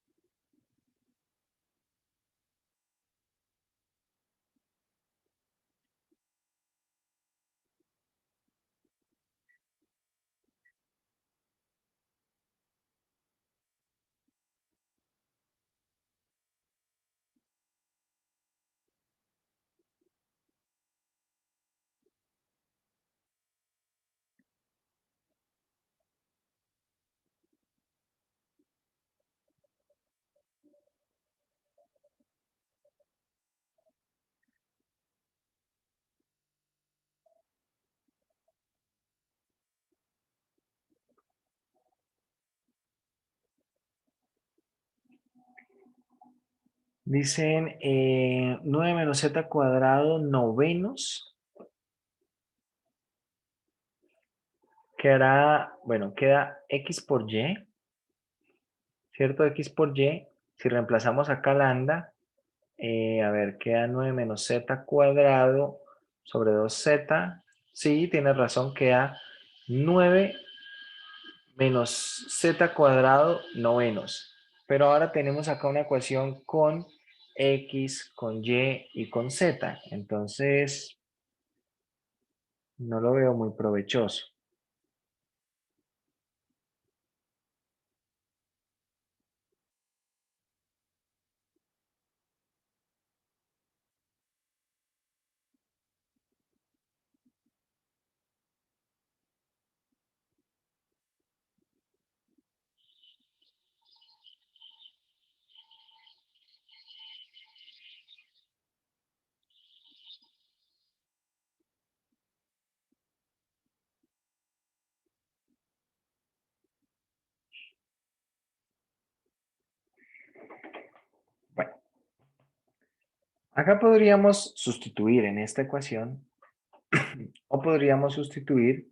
Dicen 9 menos z cuadrado novenos. Quedará, bueno, queda x por y, ¿cierto? X por y. Si reemplazamos acá lambda, a ver, queda 9 menos z cuadrado sobre 2z. Sí, tienes razón, queda 9 menos z cuadrado novenos. Pero ahora tenemos acá una ecuación con x, con y con z. Entonces, no lo veo muy provechoso. Bueno, acá podríamos sustituir en esta ecuación o podríamos sustituir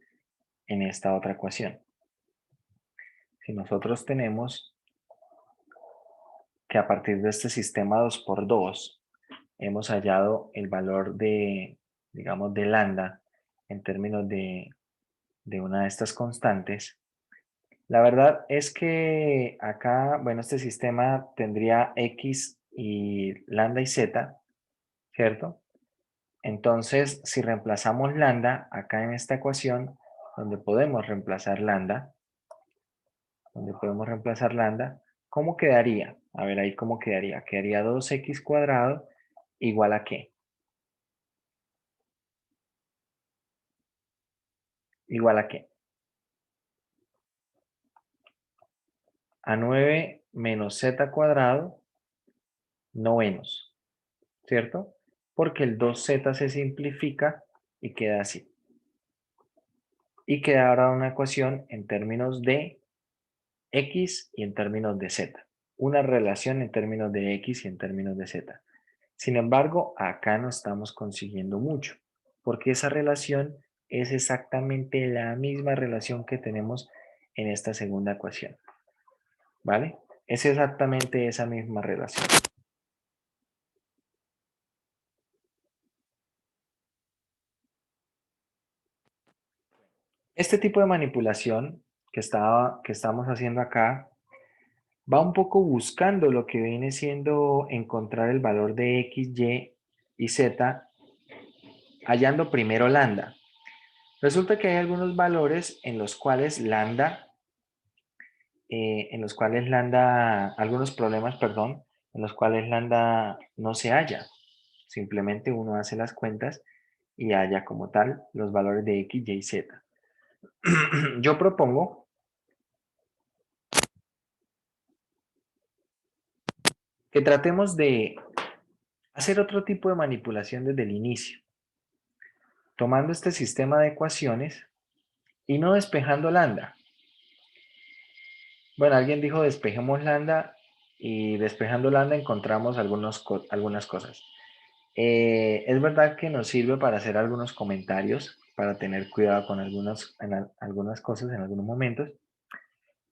en esta otra ecuación. Si nosotros tenemos que a partir de este sistema 2×2 hemos hallado el valor de, digamos, de lambda en términos de una de estas constantes. La verdad es que acá, bueno, este sistema tendría x y lambda y z, ¿cierto? Entonces, si reemplazamos lambda acá en esta ecuación, donde podemos reemplazar lambda, ¿cómo quedaría? A ver ahí cómo quedaría. Quedaría 2x² igual a ¿qué? ¿Igual a qué? A 9 menos z² novenos, ¿cierto? Porque el 2z se simplifica y queda así. Y queda ahora una ecuación en términos de x y en términos de z. Una relación en términos de x y en términos de z. Sin embargo, acá no estamos consiguiendo mucho, porque esa relación es exactamente la misma relación que tenemos en esta segunda ecuación. ¿Vale? Es exactamente esa misma relación. Este tipo de manipulación que estamos haciendo acá va un poco buscando lo que viene siendo encontrar el valor de x, y y z, hallando primero lambda. Resulta que hay algunos valores en los cuales lambda, algunos problemas, perdón, en los cuales lambda no se halla. Simplemente uno hace las cuentas y halla como tal los valores de x, y y z. Yo propongo que tratemos de hacer otro tipo de manipulación desde el inicio, tomando este sistema de ecuaciones y no despejando lambda. Bueno, alguien dijo despejemos lambda y despejando lambda encontramos algunas cosas. Es verdad que nos sirve para hacer algunos comentarios, para tener cuidado con algunas cosas en algunos momentos,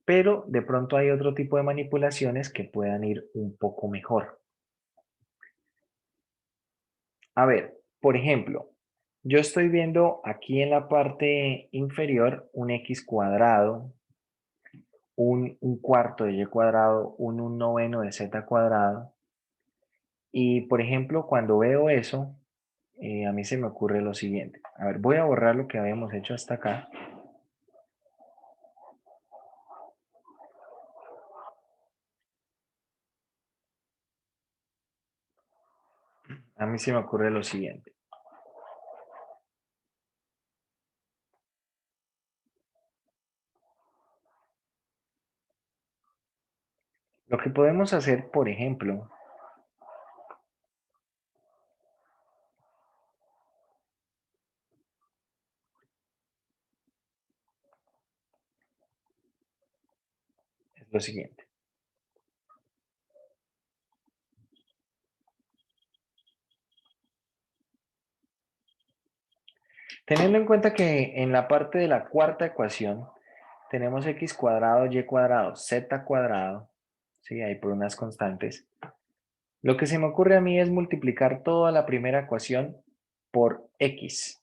pero de pronto hay otro tipo de manipulaciones que puedan ir un poco mejor. A ver, por ejemplo, yo estoy viendo aquí en la parte inferior un x², un cuarto de y², un noveno de z². Y por ejemplo, cuando veo eso, a mí se me ocurre lo siguiente. A ver, voy a borrar lo que habíamos hecho hasta acá. A mí se me ocurre lo siguiente. Lo que podemos hacer, por ejemplo, es lo siguiente. Teniendo en cuenta que en la parte de la cuarta ecuación tenemos x², y², z², ¿sí? Ahí por unas constantes. Lo que se me ocurre a mí es multiplicar toda la primera ecuación por x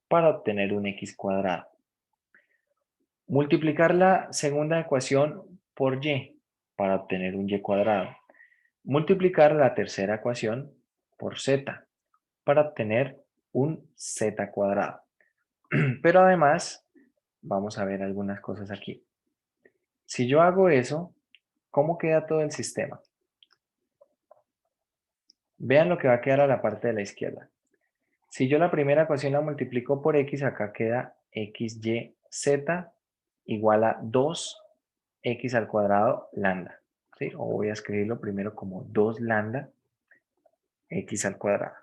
para obtener un x². Multiplicar la segunda ecuación por y para obtener un y². Multiplicar la tercera ecuación por z para obtener un z². Pero además, vamos a ver algunas cosas aquí. Si yo hago eso, ¿cómo queda todo el sistema? Vean lo que va a quedar a la parte de la izquierda. Si yo la primera ecuación la multiplico por x, acá queda x, y, z igual a 2x² lambda. ¿Sí? O voy a escribirlo primero como 2 lambda x².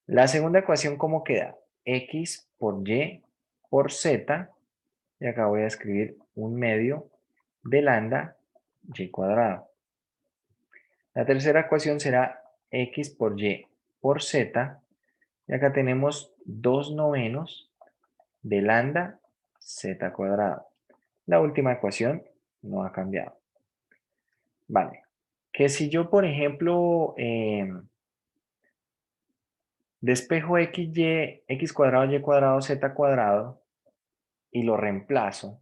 La segunda ecuación, ¿cómo queda? X por y por z. Y acá voy a escribir un medio de lambda y². La tercera ecuación será x por y por z. Y acá tenemos 2 novenos de lambda z². La última ecuación no ha cambiado. Vale. que si yo, por ejemplo, despejo x cuadrado, y cuadrado, z cuadrado y lo reemplazo,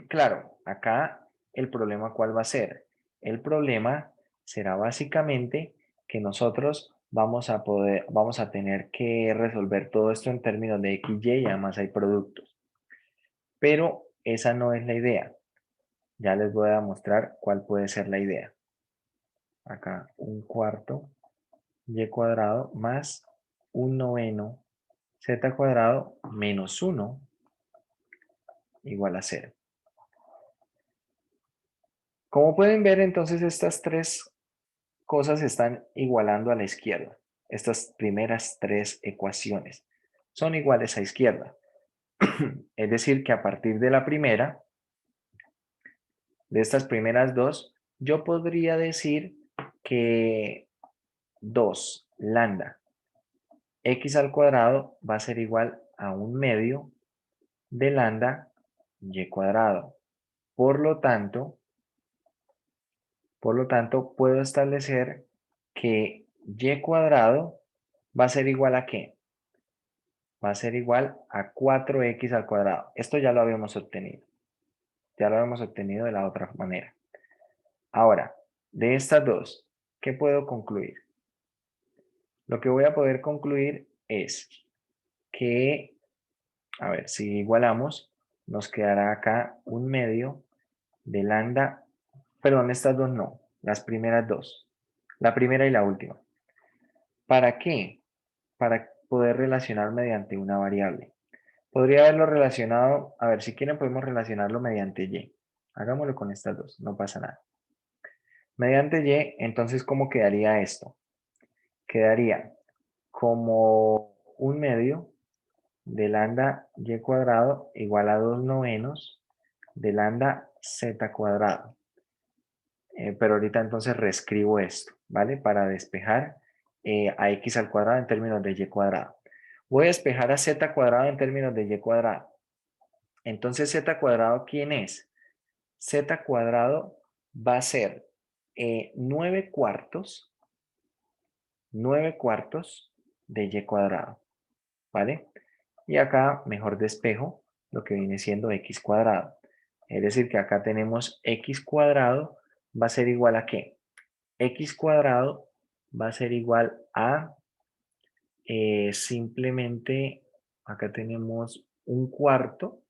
claro, acá el problema ¿cuál va a ser? El problema será básicamente que nosotros vamos a tener que resolver todo esto en términos de x, y además hay productos. Pero esa no es la idea. Ya les voy a mostrar cuál puede ser la idea. Acá, un cuarto y cuadrado más un noveno z cuadrado menos 1 igual a 0. Como pueden ver, entonces estas tres cosas se están igualando a la izquierda. Estas primeras tres ecuaciones son iguales a izquierda. Es decir, que a partir de la primera, de estas primeras dos, yo podría decir que 2 lambda x al cuadrado va a ser igual a 1/2 de lambda y cuadrado. Por lo tanto, puedo establecer que y cuadrado va a ser igual a ¿qué? Va a ser igual a 4x al cuadrado. Esto ya lo habíamos obtenido. Ya lo habíamos obtenido de la otra manera. Ahora, de estas dos, ¿qué puedo concluir? Lo que voy a poder concluir es que, a ver, si igualamos, nos quedará acá 1/2 de lambda, perdón, estas dos no, las primeras dos, la primera y la última. ¿Para qué? Para poder relacionar mediante una variable. Podría haberlo relacionado, a ver, si quieren podemos relacionarlo mediante y. Hagámoslo con estas dos, no pasa nada. Mediante y, entonces, ¿cómo quedaría esto? Quedaría como 1/2 de lambda y cuadrado igual a 2 novenos de lambda z cuadrado. Pero ahorita entonces reescribo esto, ¿vale? Para despejar a x al cuadrado en términos de y cuadrado. Voy a despejar a z cuadrado en términos de y cuadrado. Entonces, z cuadrado, ¿quién es? Z cuadrado va a ser 9 cuartos de y cuadrado, ¿vale? Y acá mejor despejo lo que viene siendo x cuadrado. Es decir, que acá tenemos x cuadrado va a ser igual a ¿qué? X cuadrado va a ser igual a simplemente, acá tenemos un cuarto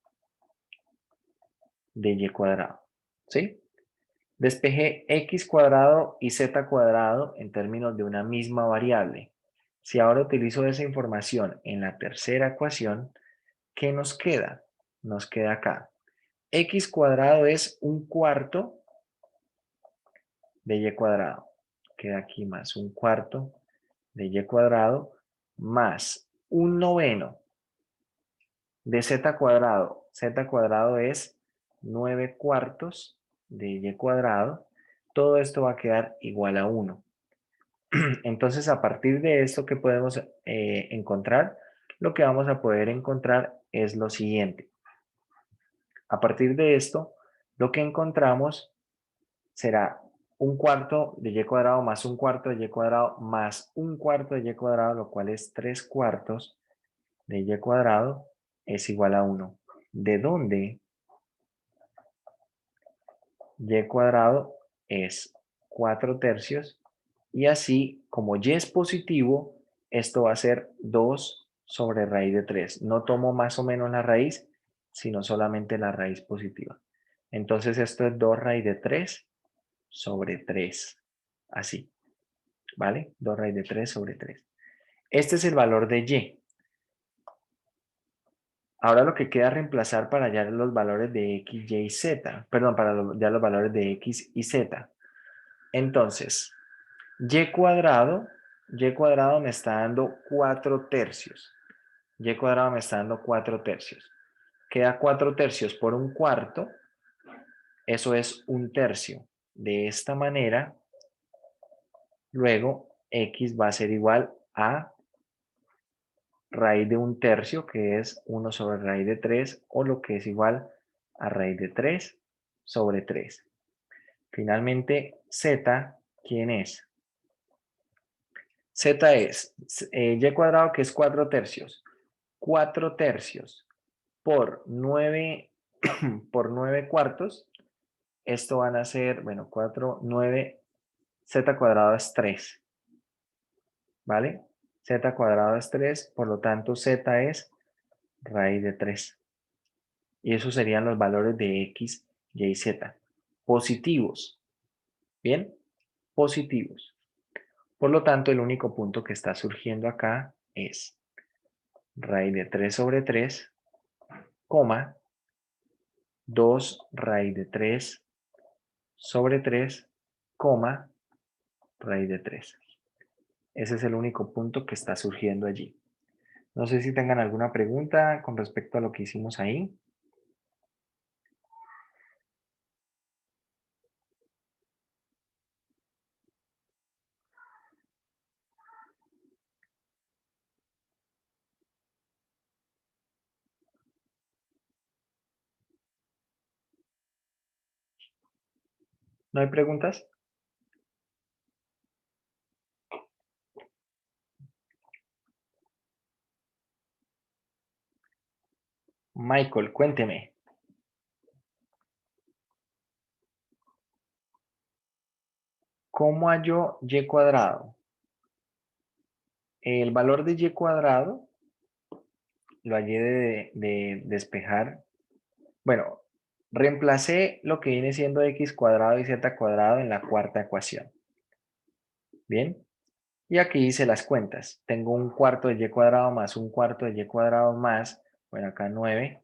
de y cuadrado, ¿sí? Despejé x cuadrado y z cuadrado en términos de una misma variable. Si ahora utilizo esa información en la tercera ecuación, ¿qué nos queda? Nos queda acá. X cuadrado es un cuarto de y cuadrado. Queda aquí más un cuarto de y cuadrado más un noveno de z cuadrado. Z cuadrado es 9 cuartos de y cuadrado. Todo esto va a quedar igual a 1. Entonces, a partir de esto que podemos encontrar, lo que vamos a poder encontrar es lo siguiente. A partir de esto, lo que encontramos será un cuarto de y cuadrado más un cuarto de y cuadrado más un cuarto de y cuadrado, lo cual es 3 cuartos de y cuadrado es igual a 1. ¿De dónde? Y cuadrado es 4 tercios y así como y es positivo, esto va a ser 2 sobre raíz de 3. No tomo más o menos la raíz, sino solamente la raíz positiva. Entonces esto es 2 raíz de 3 sobre 3. Así, ¿vale? 2 raíz de 3 sobre 3. Este es el valor de y. Ahora lo que queda es reemplazar para hallar los valores de x, y, z. Perdón, para hallar los valores de x y z. Entonces, y cuadrado me está dando 4 tercios. Y cuadrado me está dando 4 tercios. Queda 4 tercios por un cuarto. Eso es un tercio. De esta manera, luego x va a ser igual a raíz de un tercio, que es 1 sobre raíz de 3, o lo que es igual a raíz de 3 sobre 3. Finalmente, z, ¿quién es? Z es y cuadrado, que es 4 tercios. 4 tercios por 9, por 9 cuartos. Esto van a ser, bueno, 4, 9, z cuadrado es 3. ¿Vale? Z cuadrado es 3, por lo tanto z es raíz de 3. Y esos serían los valores de x, y y z. Positivos. ¿Bien? Positivos. Por lo tanto, el único punto que está surgiendo acá es raíz de 3 sobre 3, coma, 2 raíz de 3 sobre 3, coma, raíz de 3. Ese es el único punto que está surgiendo allí. No sé si tengan alguna pregunta con respecto a lo que hicimos ahí. ¿No hay preguntas? Michael, cuénteme. ¿Cómo hallo y cuadrado? El valor de y cuadrado lo hallé de despejar. Bueno, reemplacé lo que viene siendo x cuadrado y z cuadrado en la cuarta ecuación. Bien. Y aquí hice las cuentas. Tengo un cuarto de y cuadrado más un cuarto de y cuadrado más, bueno, acá 9,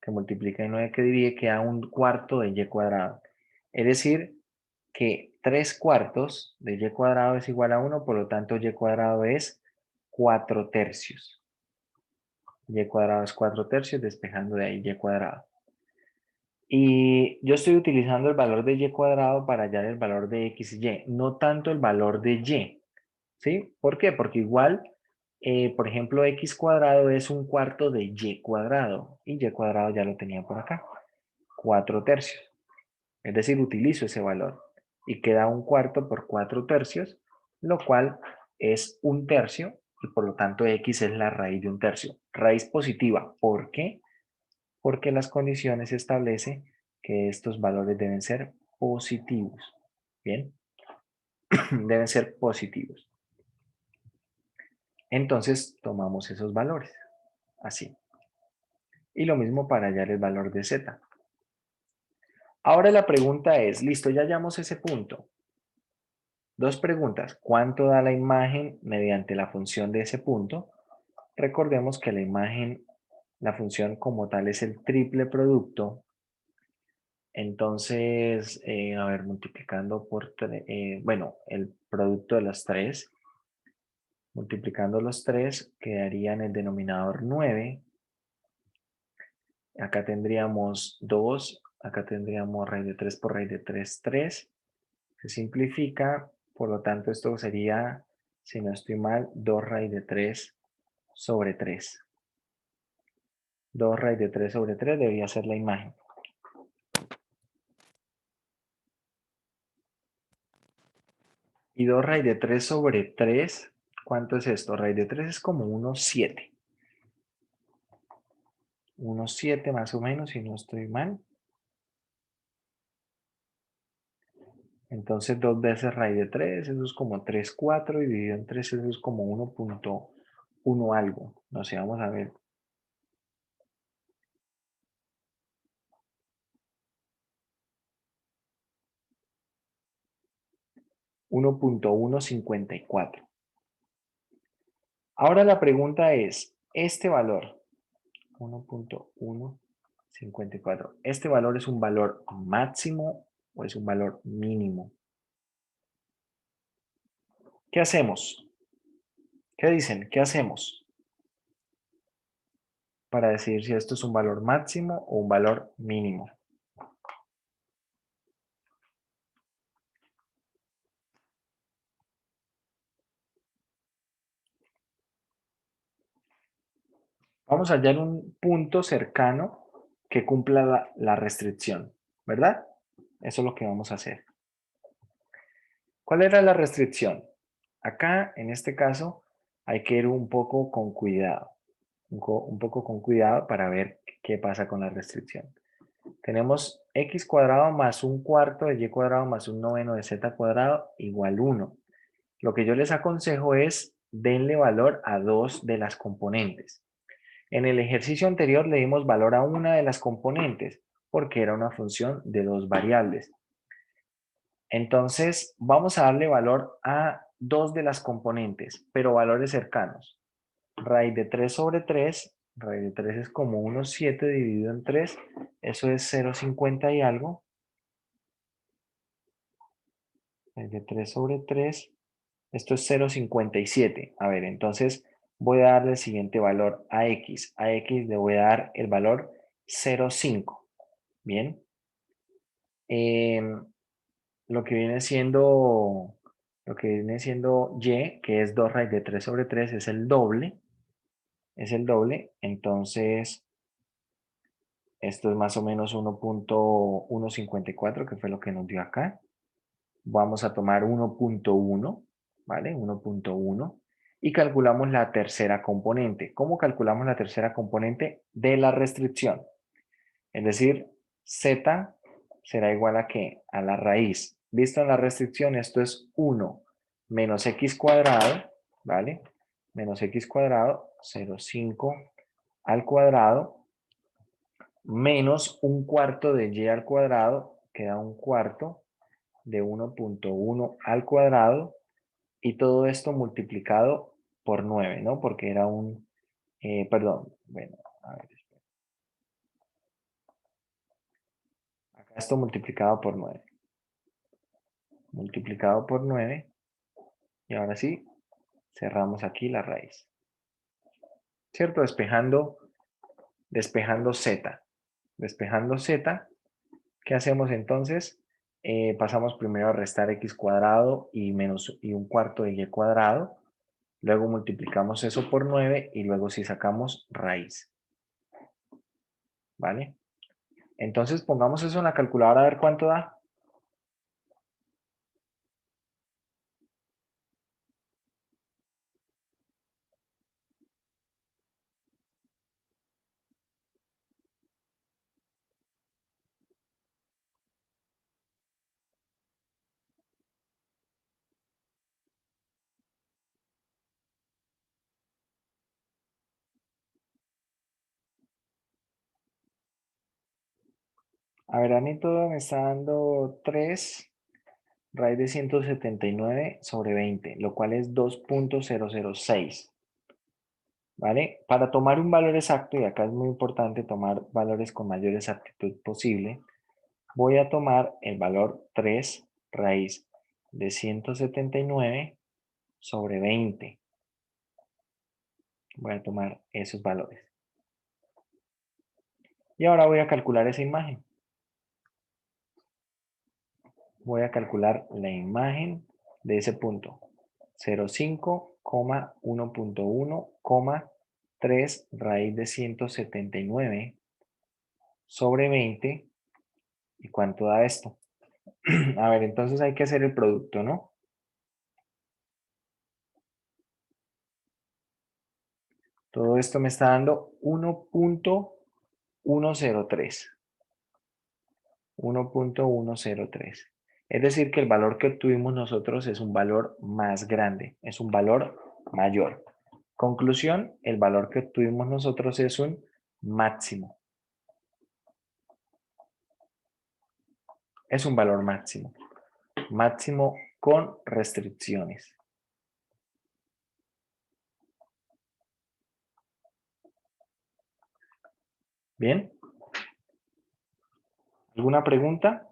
que multiplica y 9 que divide, queda un cuarto de y cuadrado. Es decir, que 3 cuartos de y cuadrado es igual a 1, por lo tanto y cuadrado es 4 tercios. Y cuadrado es 4 tercios, despejando de ahí y cuadrado. Y yo estoy utilizando el valor de y cuadrado para hallar el valor de x y y, no tanto el valor de y. ¿Sí? ¿Por qué? Porque igual, por ejemplo, x cuadrado es un cuarto de y cuadrado. Y y cuadrado ya lo tenía por acá. 4 tercios. Es decir, utilizo ese valor. Y queda un cuarto por 4 tercios, lo cual es un tercio. Y por lo tanto, x es la raíz de un tercio. Raíz positiva. ¿Por qué? Porque las condiciones establecen que estos valores deben ser positivos. ¿Bien? Deben ser positivos. Entonces tomamos esos valores, así. Y lo mismo para hallar el valor de z. Ahora la pregunta es, listo, ya hallamos ese punto. Dos preguntas, ¿cuánto da la imagen mediante la función de ese punto? Recordemos que la imagen, la función como tal es el triple producto. Entonces, a ver, multiplicando por, bueno, el producto de los tres. Multiplicando los 3 quedaría en el denominador 9. Acá tendríamos 2, acá tendríamos raíz de 3 por raíz de 3, 3. Se simplifica, por lo tanto esto sería, si no estoy mal, 2 raíz de 3 sobre 3. 2 raíz de 3 sobre 3 debería ser la imagen. Y 2 raíz de 3 sobre 3, ¿cuánto es esto? Raíz de 3 es como 1,7. 1,7 más o menos, si no estoy mal. Entonces 2 veces raíz de 3, eso es como 3,4 y dividido en 3, eso es como 1,1 algo. No sé, vamos a ver. 1,154. Ahora la pregunta es, este valor, 1,154, ¿este valor es un valor máximo o es un valor mínimo? ¿Qué hacemos? ¿Qué dicen? ¿Qué hacemos para decidir si esto es un valor máximo o un valor mínimo? Vamos a hallar un punto cercano que cumpla la restricción, ¿verdad? Eso es lo que vamos a hacer. ¿Cuál era la restricción? Acá, en este caso, hay que ir un poco con cuidado. Un poco con cuidado para ver qué pasa con la restricción. Tenemos x cuadrado más un cuarto de y cuadrado más un noveno de z cuadrado igual 1. Lo que yo les aconsejo es denle valor a dos de las componentes. En el ejercicio anterior le dimos valor a una de las componentes porque era una función de dos variables. Entonces vamos a darle valor a dos de las componentes, pero valores cercanos. Raíz de 3 sobre 3, raíz de 3 es como 1,7 dividido en 3, eso es 0,50 y algo. Raíz de 3 sobre 3, esto es 0,57. A ver, entonces voy a darle el siguiente valor a x. A x le voy a dar el valor 0,5. Bien. Lo que viene siendo y, que es 2 raíz de 3 sobre 3, es el doble. Es el doble. Entonces, esto es más o menos 1,154, que fue lo que nos dio acá. Vamos a tomar 1,1, ¿vale? 1,1. Y calculamos la tercera componente. ¿Cómo calculamos la tercera componente? De la restricción. Es decir, z será igual a ¿qué? A la raíz. Visto en la restricción, esto es 1 menos x cuadrado, ¿vale? Menos x cuadrado, 0,5 al cuadrado, menos un cuarto de y al cuadrado, queda un cuarto de 1,1 al cuadrado, y todo esto multiplicado por 9, ¿no? Porque era perdón, bueno, a ver, acá esto multiplicado por 9. Multiplicado por 9, y ahora sí, cerramos aquí la raíz. ¿Cierto? Despejando z. Despejando z, ¿qué hacemos entonces? Pasamos primero a restar x cuadrado y un cuarto de y cuadrado. Luego multiplicamos eso por 9 y luego sí sacamos raíz. ¿Vale? Entonces pongamos eso en la calculadora a ver cuánto da. A ver, a mí todo me está dando 3 raíz de 179 sobre 20, lo cual es 2,006. ¿Vale? Para tomar un valor exacto, y acá es muy importante tomar valores con mayor exactitud posible, voy a tomar el valor 3 raíz de 179 sobre 20. Voy a tomar esos valores. Y ahora voy a calcular esa imagen. Voy a calcular la imagen de ese punto. 0,5, 1,1, 3 raíz de 179 sobre 20. ¿Y cuánto da esto? A ver, entonces hay que hacer el producto, ¿no? Todo esto me está dando 1,103. 1,103. Es decir, que el valor que obtuvimos nosotros es un valor más grande, es un valor mayor. Conclusión, el valor que obtuvimos nosotros es un máximo. Es un valor máximo. Máximo con restricciones. ¿Bien? ¿Alguna pregunta?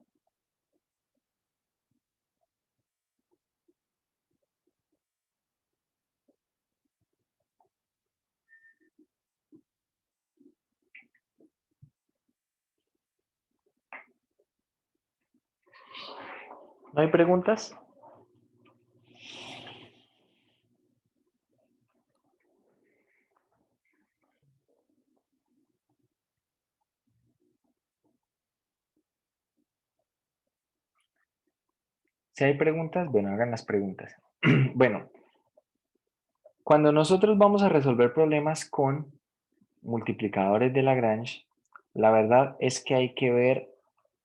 ¿No hay preguntas? Si hay preguntas, bueno, hagan las preguntas. Bueno, cuando nosotros vamos a resolver problemas con multiplicadores de Lagrange, la verdad es que hay que ver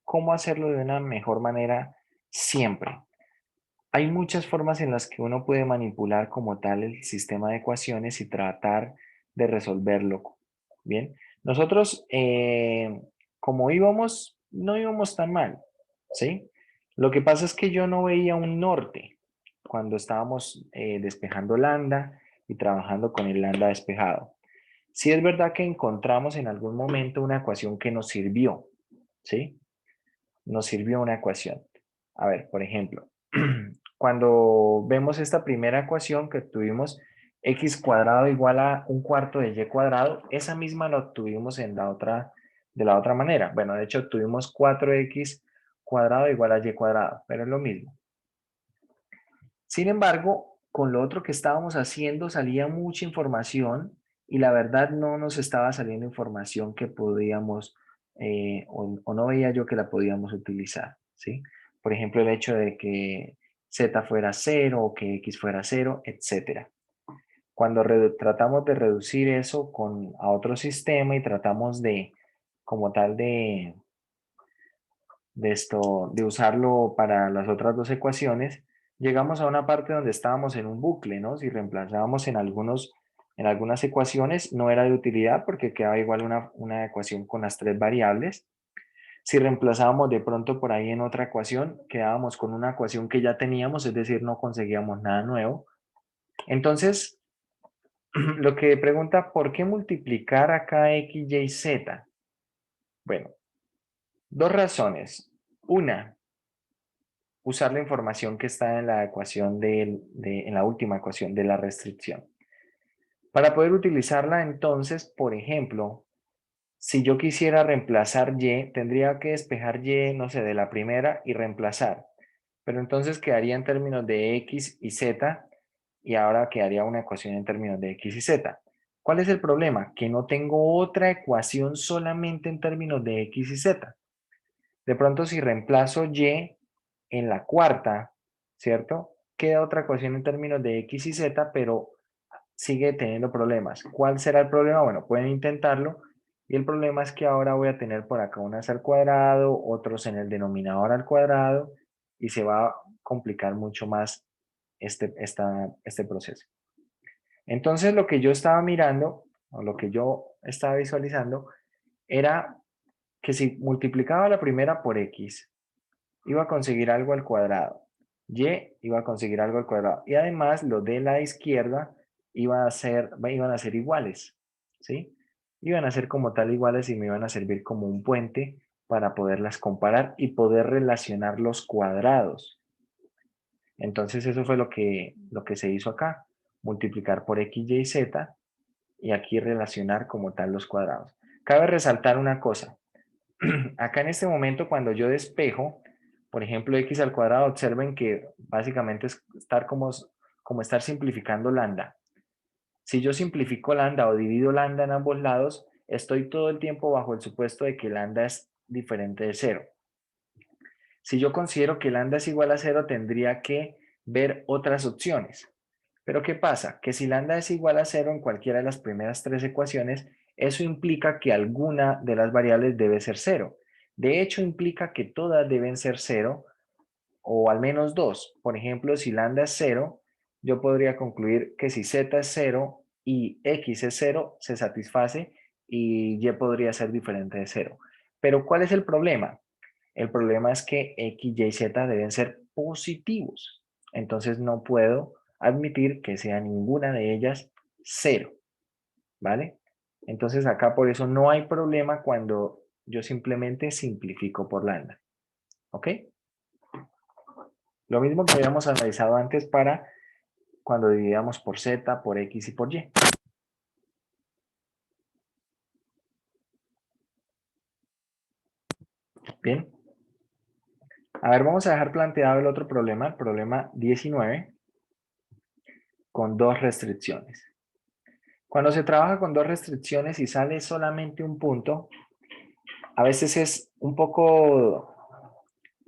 cómo hacerlo de una mejor manera siempre. Hay muchas formas en las que uno puede manipular como tal el sistema de ecuaciones y tratar de resolverlo. Bien, nosotros como íbamos, no íbamos tan mal, ¿sí? Lo que pasa es que yo no veía un norte cuando estábamos despejando lambda y trabajando con el lambda despejado. Sí es verdad que encontramos en algún momento una ecuación que nos sirvió, ¿sí? Nos sirvió una ecuación. A ver, por ejemplo, cuando vemos esta primera ecuación que tuvimos x cuadrado igual a un cuarto de y cuadrado, esa misma la obtuvimos de la otra manera. Bueno, de hecho tuvimos 4x cuadrado igual a y cuadrado, pero es lo mismo. Sin embargo, con lo otro que estábamos haciendo salía mucha información y la verdad no nos estaba saliendo información que podíamos o no veía yo que la podíamos utilizar, ¿sí? Por ejemplo, el hecho de que z fuera 0 o que x fuera 0, etcétera. Cuando tratamos de reducir eso a otro sistema y tratamos de, como tal, de usarlo para las otras dos ecuaciones, llegamos a una parte donde estábamos en un bucle, ¿no? Si reemplazábamos en algunas ecuaciones, no era de utilidad porque quedaba igual una ecuación con las tres variables. Si reemplazábamos de pronto por ahí en otra ecuación, quedábamos con una ecuación que ya teníamos, es decir, no conseguíamos nada nuevo. Entonces, lo que pregunta, ¿por qué multiplicar acá x, y, z? Bueno, dos razones. Una, usar la información que está en la ecuación en la última ecuación de la restricción. Para poder utilizarla entonces, por ejemplo, si yo quisiera reemplazar y, tendría que despejar y, no sé, de la primera y reemplazar. Pero entonces quedaría en términos de x y z y ahora quedaría una ecuación en términos de x y z. ¿Cuál es el problema? Que no tengo otra ecuación solamente en términos de x y z. De pronto si reemplazo y en la cuarta, ¿cierto? Queda otra ecuación en términos de x y z, pero sigue teniendo problemas. ¿Cuál será el problema? Bueno, pueden intentarlo. Y el problema es que ahora voy a tener por acá unas al cuadrado, otros en el denominador al cuadrado, y se va a complicar mucho más este proceso. Entonces, lo que yo estaba mirando, o lo que yo estaba visualizando, era que si multiplicaba la primera por x, iba a conseguir algo al cuadrado. Y iba a conseguir algo al cuadrado. Y además, lo de la izquierda iban a ser iguales, ¿sí? Iban a ser como tal iguales y me iban a servir como un puente para poderlas comparar y poder relacionar los cuadrados. Entonces, eso fue lo que se hizo acá. Multiplicar por x, y, z y aquí relacionar como tal los cuadrados. Cabe resaltar una cosa. Acá en este momento, cuando yo despejo, por ejemplo, x al cuadrado, observen que básicamente es estar como estar simplificando lambda. Si yo simplifico lambda o divido lambda en ambos lados, estoy todo el tiempo bajo el supuesto de que lambda es diferente de 0. Si yo considero que lambda es igual a 0, tendría que ver otras opciones. Pero ¿qué pasa? Que si lambda es igual a 0 en cualquiera de las primeras tres ecuaciones, eso implica que alguna de las variables debe ser 0. De hecho, implica que todas deben ser 0 o al menos 2. Por ejemplo, si lambda es 0, yo podría concluir que si z es 0 y x es 0, se satisface y y podría ser diferente de 0. Pero ¿cuál es el problema? El problema es que x, y, z deben ser positivos. Entonces no puedo admitir que sea ninguna de ellas 0. ¿Vale? Entonces acá por eso no hay problema cuando yo simplemente simplifico por lambda. ¿Ok? Lo mismo que habíamos analizado antes para cuando dividíamos por z, por x y por y. Bien. A ver, vamos a dejar planteado el otro problema, el problema 19, con dos restricciones. Cuando se trabaja con dos restricciones y sale solamente un punto, a veces es un poco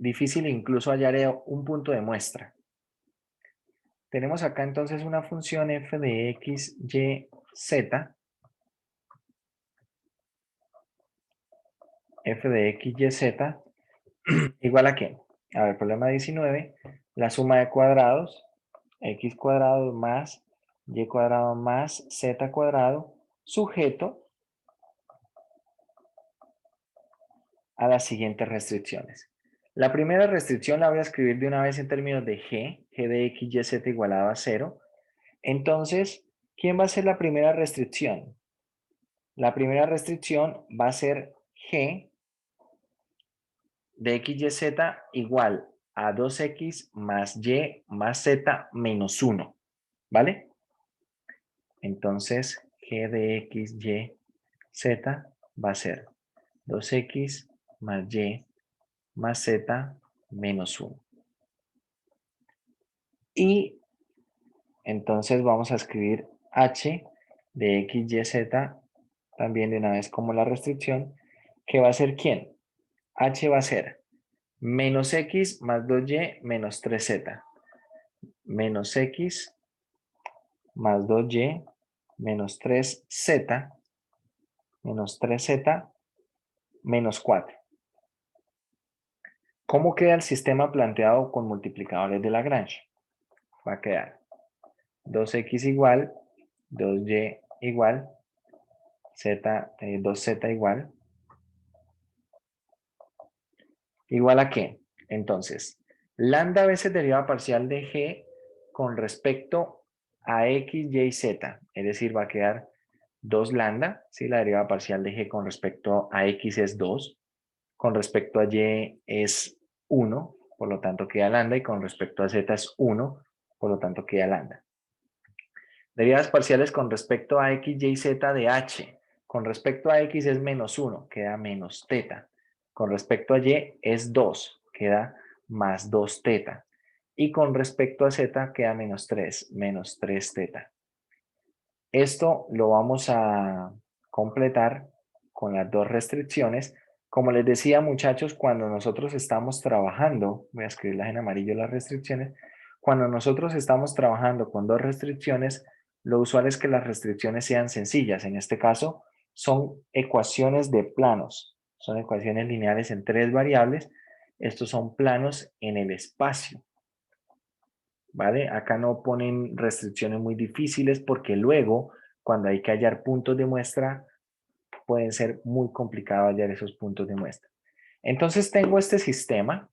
difícil incluso hallar un punto de muestra. Tenemos acá entonces una función f de x, y, z. F de x, y, z. ¿Igual a qué? A ver, problema 19. La suma de cuadrados, x cuadrado más y cuadrado más z cuadrado, sujeto a las siguientes restricciones. La primera restricción la voy a escribir de una vez en términos de g de x, y, z igualado a 0. Entonces, ¿quién va a ser la primera restricción? La primera restricción va a ser g de x, y, z igual a 2x más y más z menos 1, ¿vale? Entonces, g de x, y, z va a ser 2x más y más z menos 1. Y entonces vamos a escribir h de x, y, z también de una vez como la restricción, que va a ser ¿quién? H va a ser menos x más 2y menos 3z. Menos x más 2y menos 3z menos 3z menos 4. ¿Cómo queda el sistema planteado con multiplicadores de Lagrange? Va a quedar 2x igual, 2y igual, 2z igual. ¿Igual a qué? Entonces, lambda veces deriva parcial de g con respecto a x, y, z. Es decir, va a quedar 2 lambda, ¿sí? La derivada parcial de g con respecto a x es 2, con respecto a y es 1, por lo tanto queda lambda, y con respecto a z es 1, por lo tanto queda lambda. Derivadas parciales con respecto a x, y, z de h. Con respecto a x es menos 1, queda menos teta. Con respecto a y es 2, queda más 2 teta. Y con respecto a z queda menos 3 teta. Esto lo vamos a completar con las dos restricciones. Como les decía, muchachos, cuando nosotros estamos trabajando, voy a escribirlas en amarillo las restricciones, cuando nosotros estamos trabajando con dos restricciones, lo usual es que las restricciones sean sencillas. En este caso, son ecuaciones de planos. Son ecuaciones lineales en 3 variables. Estos son planos en el espacio. ¿Vale? Acá no ponen restricciones muy difíciles porque luego, cuando hay que hallar puntos de muestra, pueden ser muy complicado hallar esos puntos de muestra. Entonces tengo este sistema,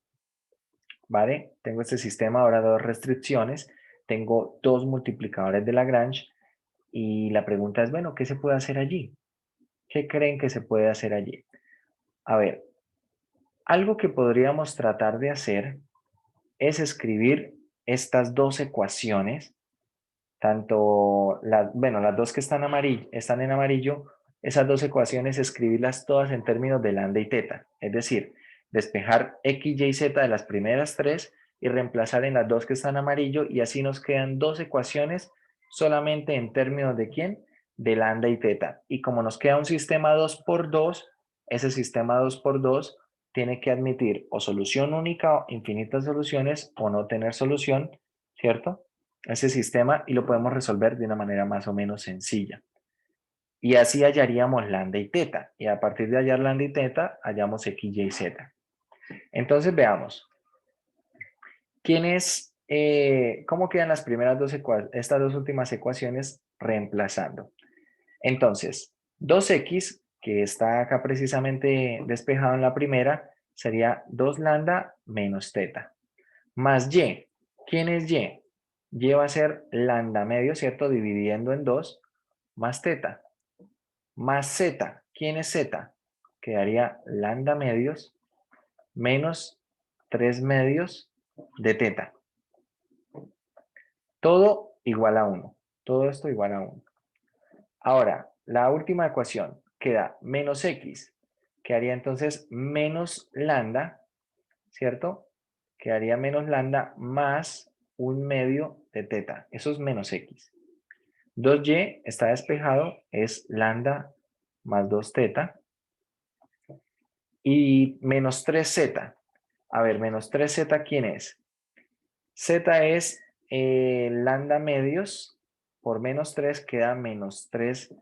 ¿vale? Tengo este sistema, ahora dos restricciones, tengo dos multiplicadores de Lagrange y la pregunta es, bueno, ¿qué se puede hacer allí? ¿Qué creen que se puede hacer allí? A ver, algo que podríamos tratar de hacer es escribir estas dos ecuaciones, tanto las dos que están en amarillo, esas dos ecuaciones, escribirlas todas en términos de lambda y teta, es decir, despejar x, y, z de las primeras tres y reemplazar en las dos que están en amarillo, y así nos quedan dos ecuaciones solamente en términos de ¿quién? De lambda y teta. Y como nos queda un sistema 2×2, ese sistema 2×2 tiene que admitir o solución única o infinitas soluciones o no tener solución, ¿cierto? Ese sistema, y lo podemos resolver de una manera más o menos sencilla. Y así hallaríamos lambda y teta. Y a partir de hallar lambda y teta, hallamos x, y, z. Entonces veamos. ¿Cómo quedan las primeras estas dos últimas ecuaciones reemplazando? Entonces, 2x, que está acá precisamente despejado en la primera, sería 2 lambda menos teta. Más y. ¿Quién es y? Y va a ser lambda medio, ¿cierto? Dividiendo en 2, más teta. Más z. ¿Quién es z? Quedaría lambda medios menos 3 medios de teta. Todo igual a 1. Todo esto igual a 1. Ahora, la última ecuación queda menos x. Quedaría entonces menos lambda, ¿cierto? Quedaría menos lambda más 1 medio de teta. Eso es menos x. 2y está despejado, es lambda más 2 teta. Y menos 3z. A ver, menos 3z, ¿quién es? Z es lambda medios, por menos 3 queda menos 3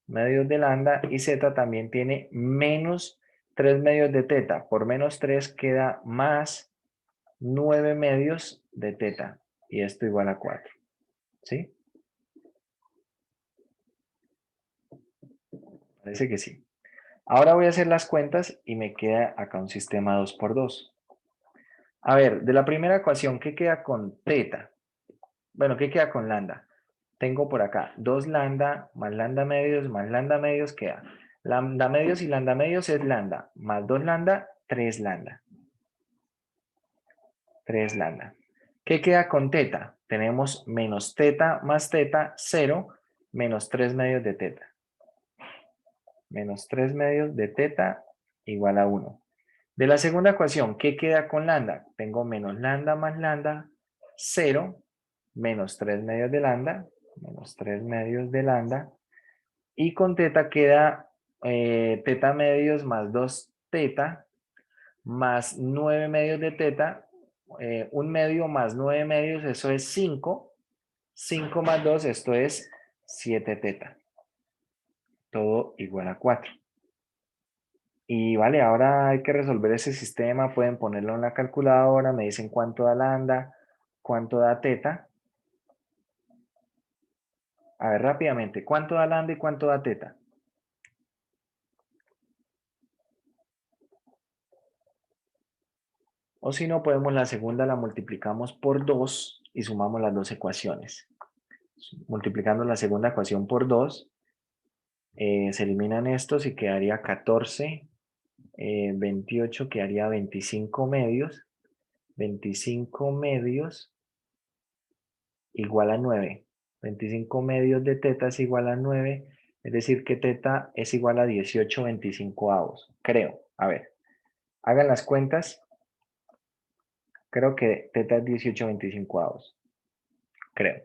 medios de lambda y z también tiene menos 3 medios de teta. Por menos 3 queda más 9 medios de teta y esto igual a 4. ¿Sí? Parece que sí. Ahora voy a hacer las cuentas y me queda acá un sistema 2 por 2. A ver, de la primera ecuación, ¿qué queda con teta? Bueno, ¿qué queda con lambda? Tengo por acá 2 lambda más lambda medios queda. Lambda medios y lambda medios es lambda, más 2 lambda, 3 lambda. 3 lambda. ¿Qué queda con teta? Tenemos menos teta más teta, 0, menos 3 medios de teta. Menos 3 medios de teta igual a 1. De la segunda ecuación, ¿qué queda con lambda? Tengo menos lambda más lambda, 0, menos 3 medios de lambda, menos 3 medios de lambda. Y con teta queda teta medios más 2 teta, más 9 medios de teta, 1 medio más 9 medios, eso es 5. 5 más 2, esto es 7 teta. Todo igual a 4. Y vale, ahora hay que resolver ese sistema, pueden ponerlo en la calculadora, me dicen cuánto da lambda, cuánto da teta. A ver, rápidamente, ¿cuánto da lambda y cuánto da teta? O si no, podemos la segunda la multiplicamos por 2 y sumamos las dos ecuaciones. Multiplicando la segunda ecuación por 2, se eliminan estos y quedaría 14, 28 quedaría 25 medios. 25 medios igual a 9. 25 medios de teta es igual a 9, es decir que teta es igual a 18 25avos. Creo, a ver, hagan las cuentas. Creo que teta es 18 25avos. Creo.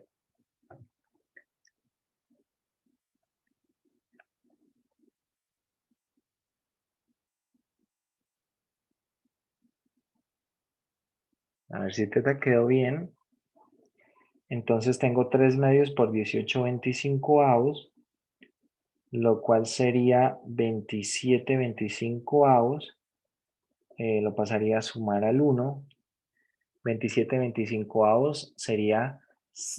A ver si teta quedó bien. Entonces tengo 3 medios por 18 25avos, lo cual sería 27 25avos. Lo pasaría a sumar al 1. 27 25avos sería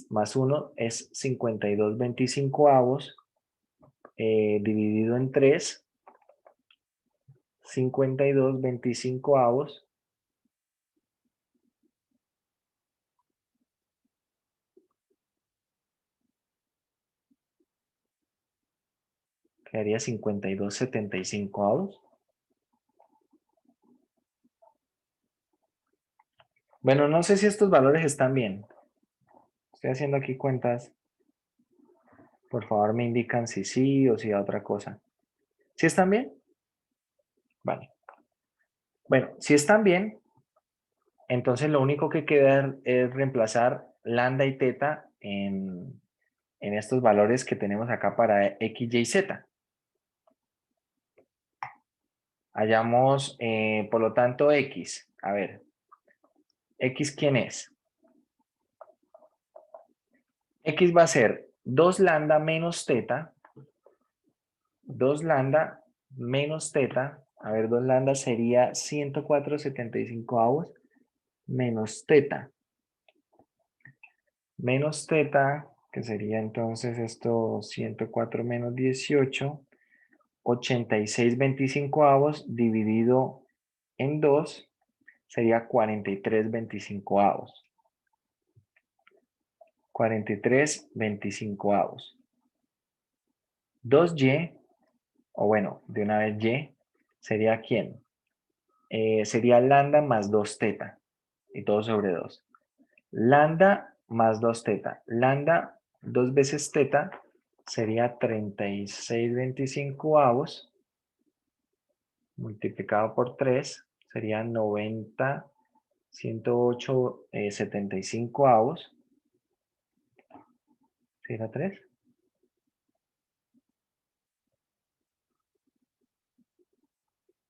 más 1 es 52 25avos dividido en 3. 52 25avos quedaría 52 75avos. Bueno, no sé si estos valores están bien. Estoy haciendo aquí cuentas. Por favor, me indican si sí o si a otra cosa. ¿Sí están bien? Vale. Bueno, si están bien, entonces lo único que queda es reemplazar lambda y teta en estos valores que tenemos acá para x, y, z. Hallamos, por lo tanto, x. A ver, x, ¿quién es? X va a ser 2 lambda menos teta. 2 lambda menos teta. A ver, 2 lambda sería 104 75avos menos teta. Menos teta, que sería entonces esto 104 menos 18. 86 25avos dividido en 2 sería 43 25avos. 43 25avos. 2y, o bueno, de una vez y, sería ¿quién? Sería lambda más 2 teta, y todo sobre 2. Lambda más 2 teta. Lambda 2 veces teta sería 36 25avos multiplicado por 3 sería 90, 108, 75avos. ¿Sí era 3?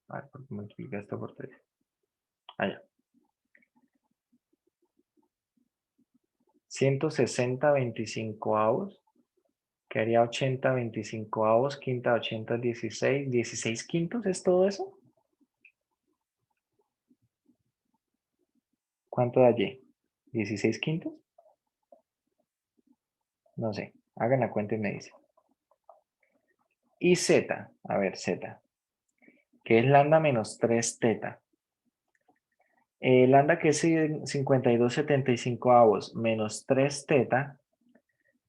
A ver, ¿por qué multiplica esto por 3? Allá. 160 25avos. Quedaría 80 25avos. Quinta 80 16. 16 quintos, ¿es todo eso? ¿Cuánto da Y? ¿16 quintos? No sé. Hagan la cuenta y me dicen. Y Z. A ver, Z. Que es lambda menos 3 teta. Lambda que es 52 75avos menos 3 teta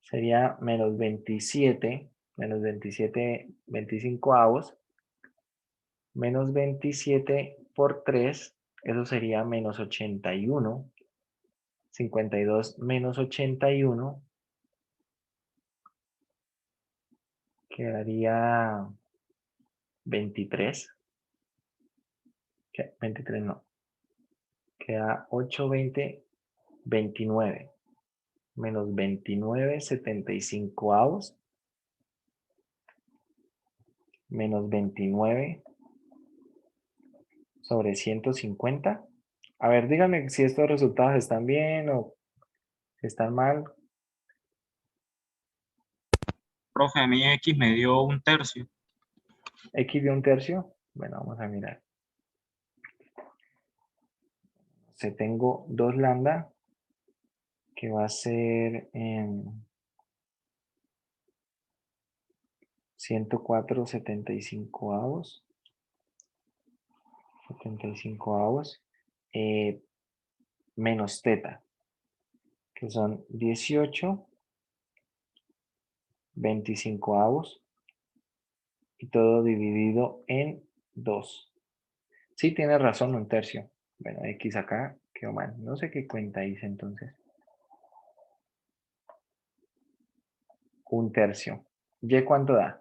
sería menos 27 25avos menos 27 por 3, eso sería menos 81. 52 menos 81 quedaría 23. 23 no. Queda 8, 20, 29. Menos 29 75avos menos 29 sobre 150. A ver, díganme si estos resultados están bien o si están mal. Profe, a mí X me dio 1/3. X de 1/3. Bueno, vamos a mirar. Tengo 2 lambda que va a ser 104 75avos. 75avos. Menos teta, que son 18 25avos. Y todo dividido en 2. Sí, tiene razón, 1/3. Bueno, X acá quedó mal. No sé qué cuenta hice entonces. 1/3. ¿Y cuánto da?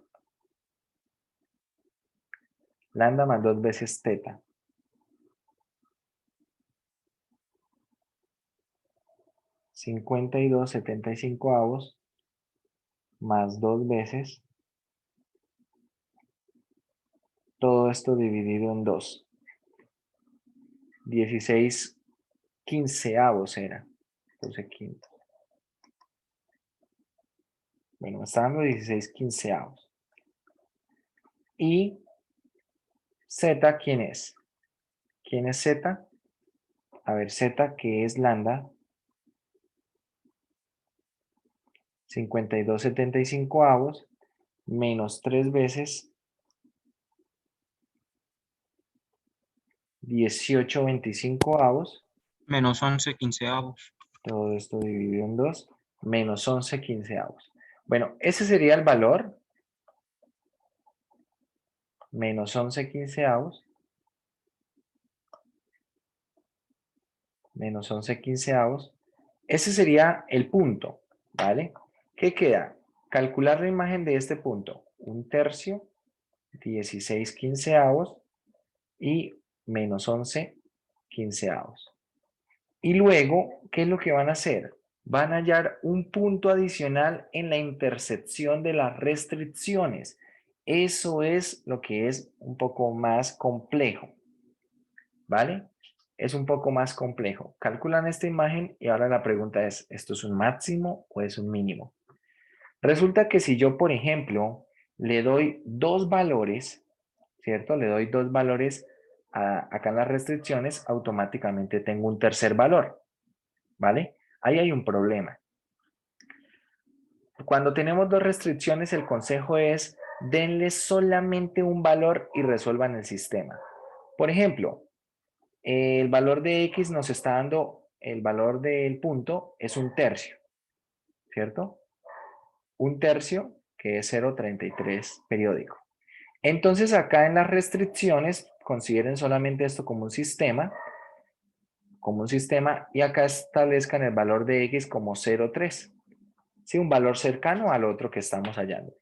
Lambda más 2 veces teta. 52 75avos más 2 veces. Todo esto dividido en 2. 16 quinceavos era. 12 quintos. Bueno, me está dando 16 quinceavos. Y Z, ¿quién es? ¿Quién es Z? A ver, Z, que es lambda. 52 75avos menos 3 veces 18 25avos. Menos 11 quinceavos. Todo esto dividido en 2. Menos 11 quinceavos. Bueno, ese sería el valor. Menos 11 quinceavos. Menos 11 quinceavos. Ese sería el punto, ¿vale? ¿Qué queda? Calcular la imagen de este punto. 1/3, 16 quinceavos y menos 11 quinceavos. Y luego, ¿qué es lo que van a hacer? Van a hallar un punto adicional en la intersección de las restricciones. Eso es lo que es un poco más complejo, ¿vale? Es un poco más complejo. Calculan esta imagen y ahora la pregunta es, ¿esto es un máximo o es un mínimo? Resulta que si yo, por ejemplo, le doy 2 valores, ¿cierto? Le doy 2 valores acá en las restricciones, automáticamente tengo un tercer valor, ¿vale? Ahí hay un problema. Cuando tenemos 2 restricciones, el consejo es denle solamente un valor y resuelvan el sistema. Por ejemplo, el valor de X nos está dando, el valor del punto es 1/3, ¿cierto? 1/3, que es 0,33 periódico. Entonces acá en las restricciones, consideren solamente esto como un sistema, y acá establezcan el valor de X como 0,3. ¿Sí? Un valor cercano al otro que estamos hallando.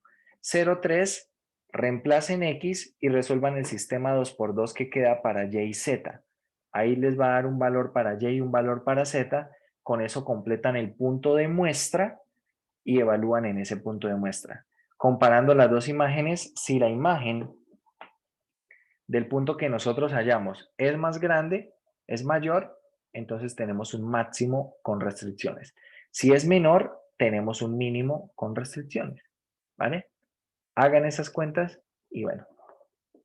0,3, reemplacen X y resuelvan el sistema 2×2 que queda para Y y Z. Ahí les va a dar un valor para Y y un valor para Z. Con eso completan el punto de muestra y evalúan en ese punto de muestra. Comparando las dos imágenes, si la imagen del punto que nosotros hallamos es más grande, es mayor, entonces tenemos un máximo con restricciones. Si es menor, tenemos un mínimo con restricciones, ¿vale? Hagan esas cuentas y bueno,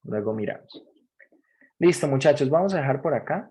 luego miramos. Listo, muchachos, vamos a dejar por acá.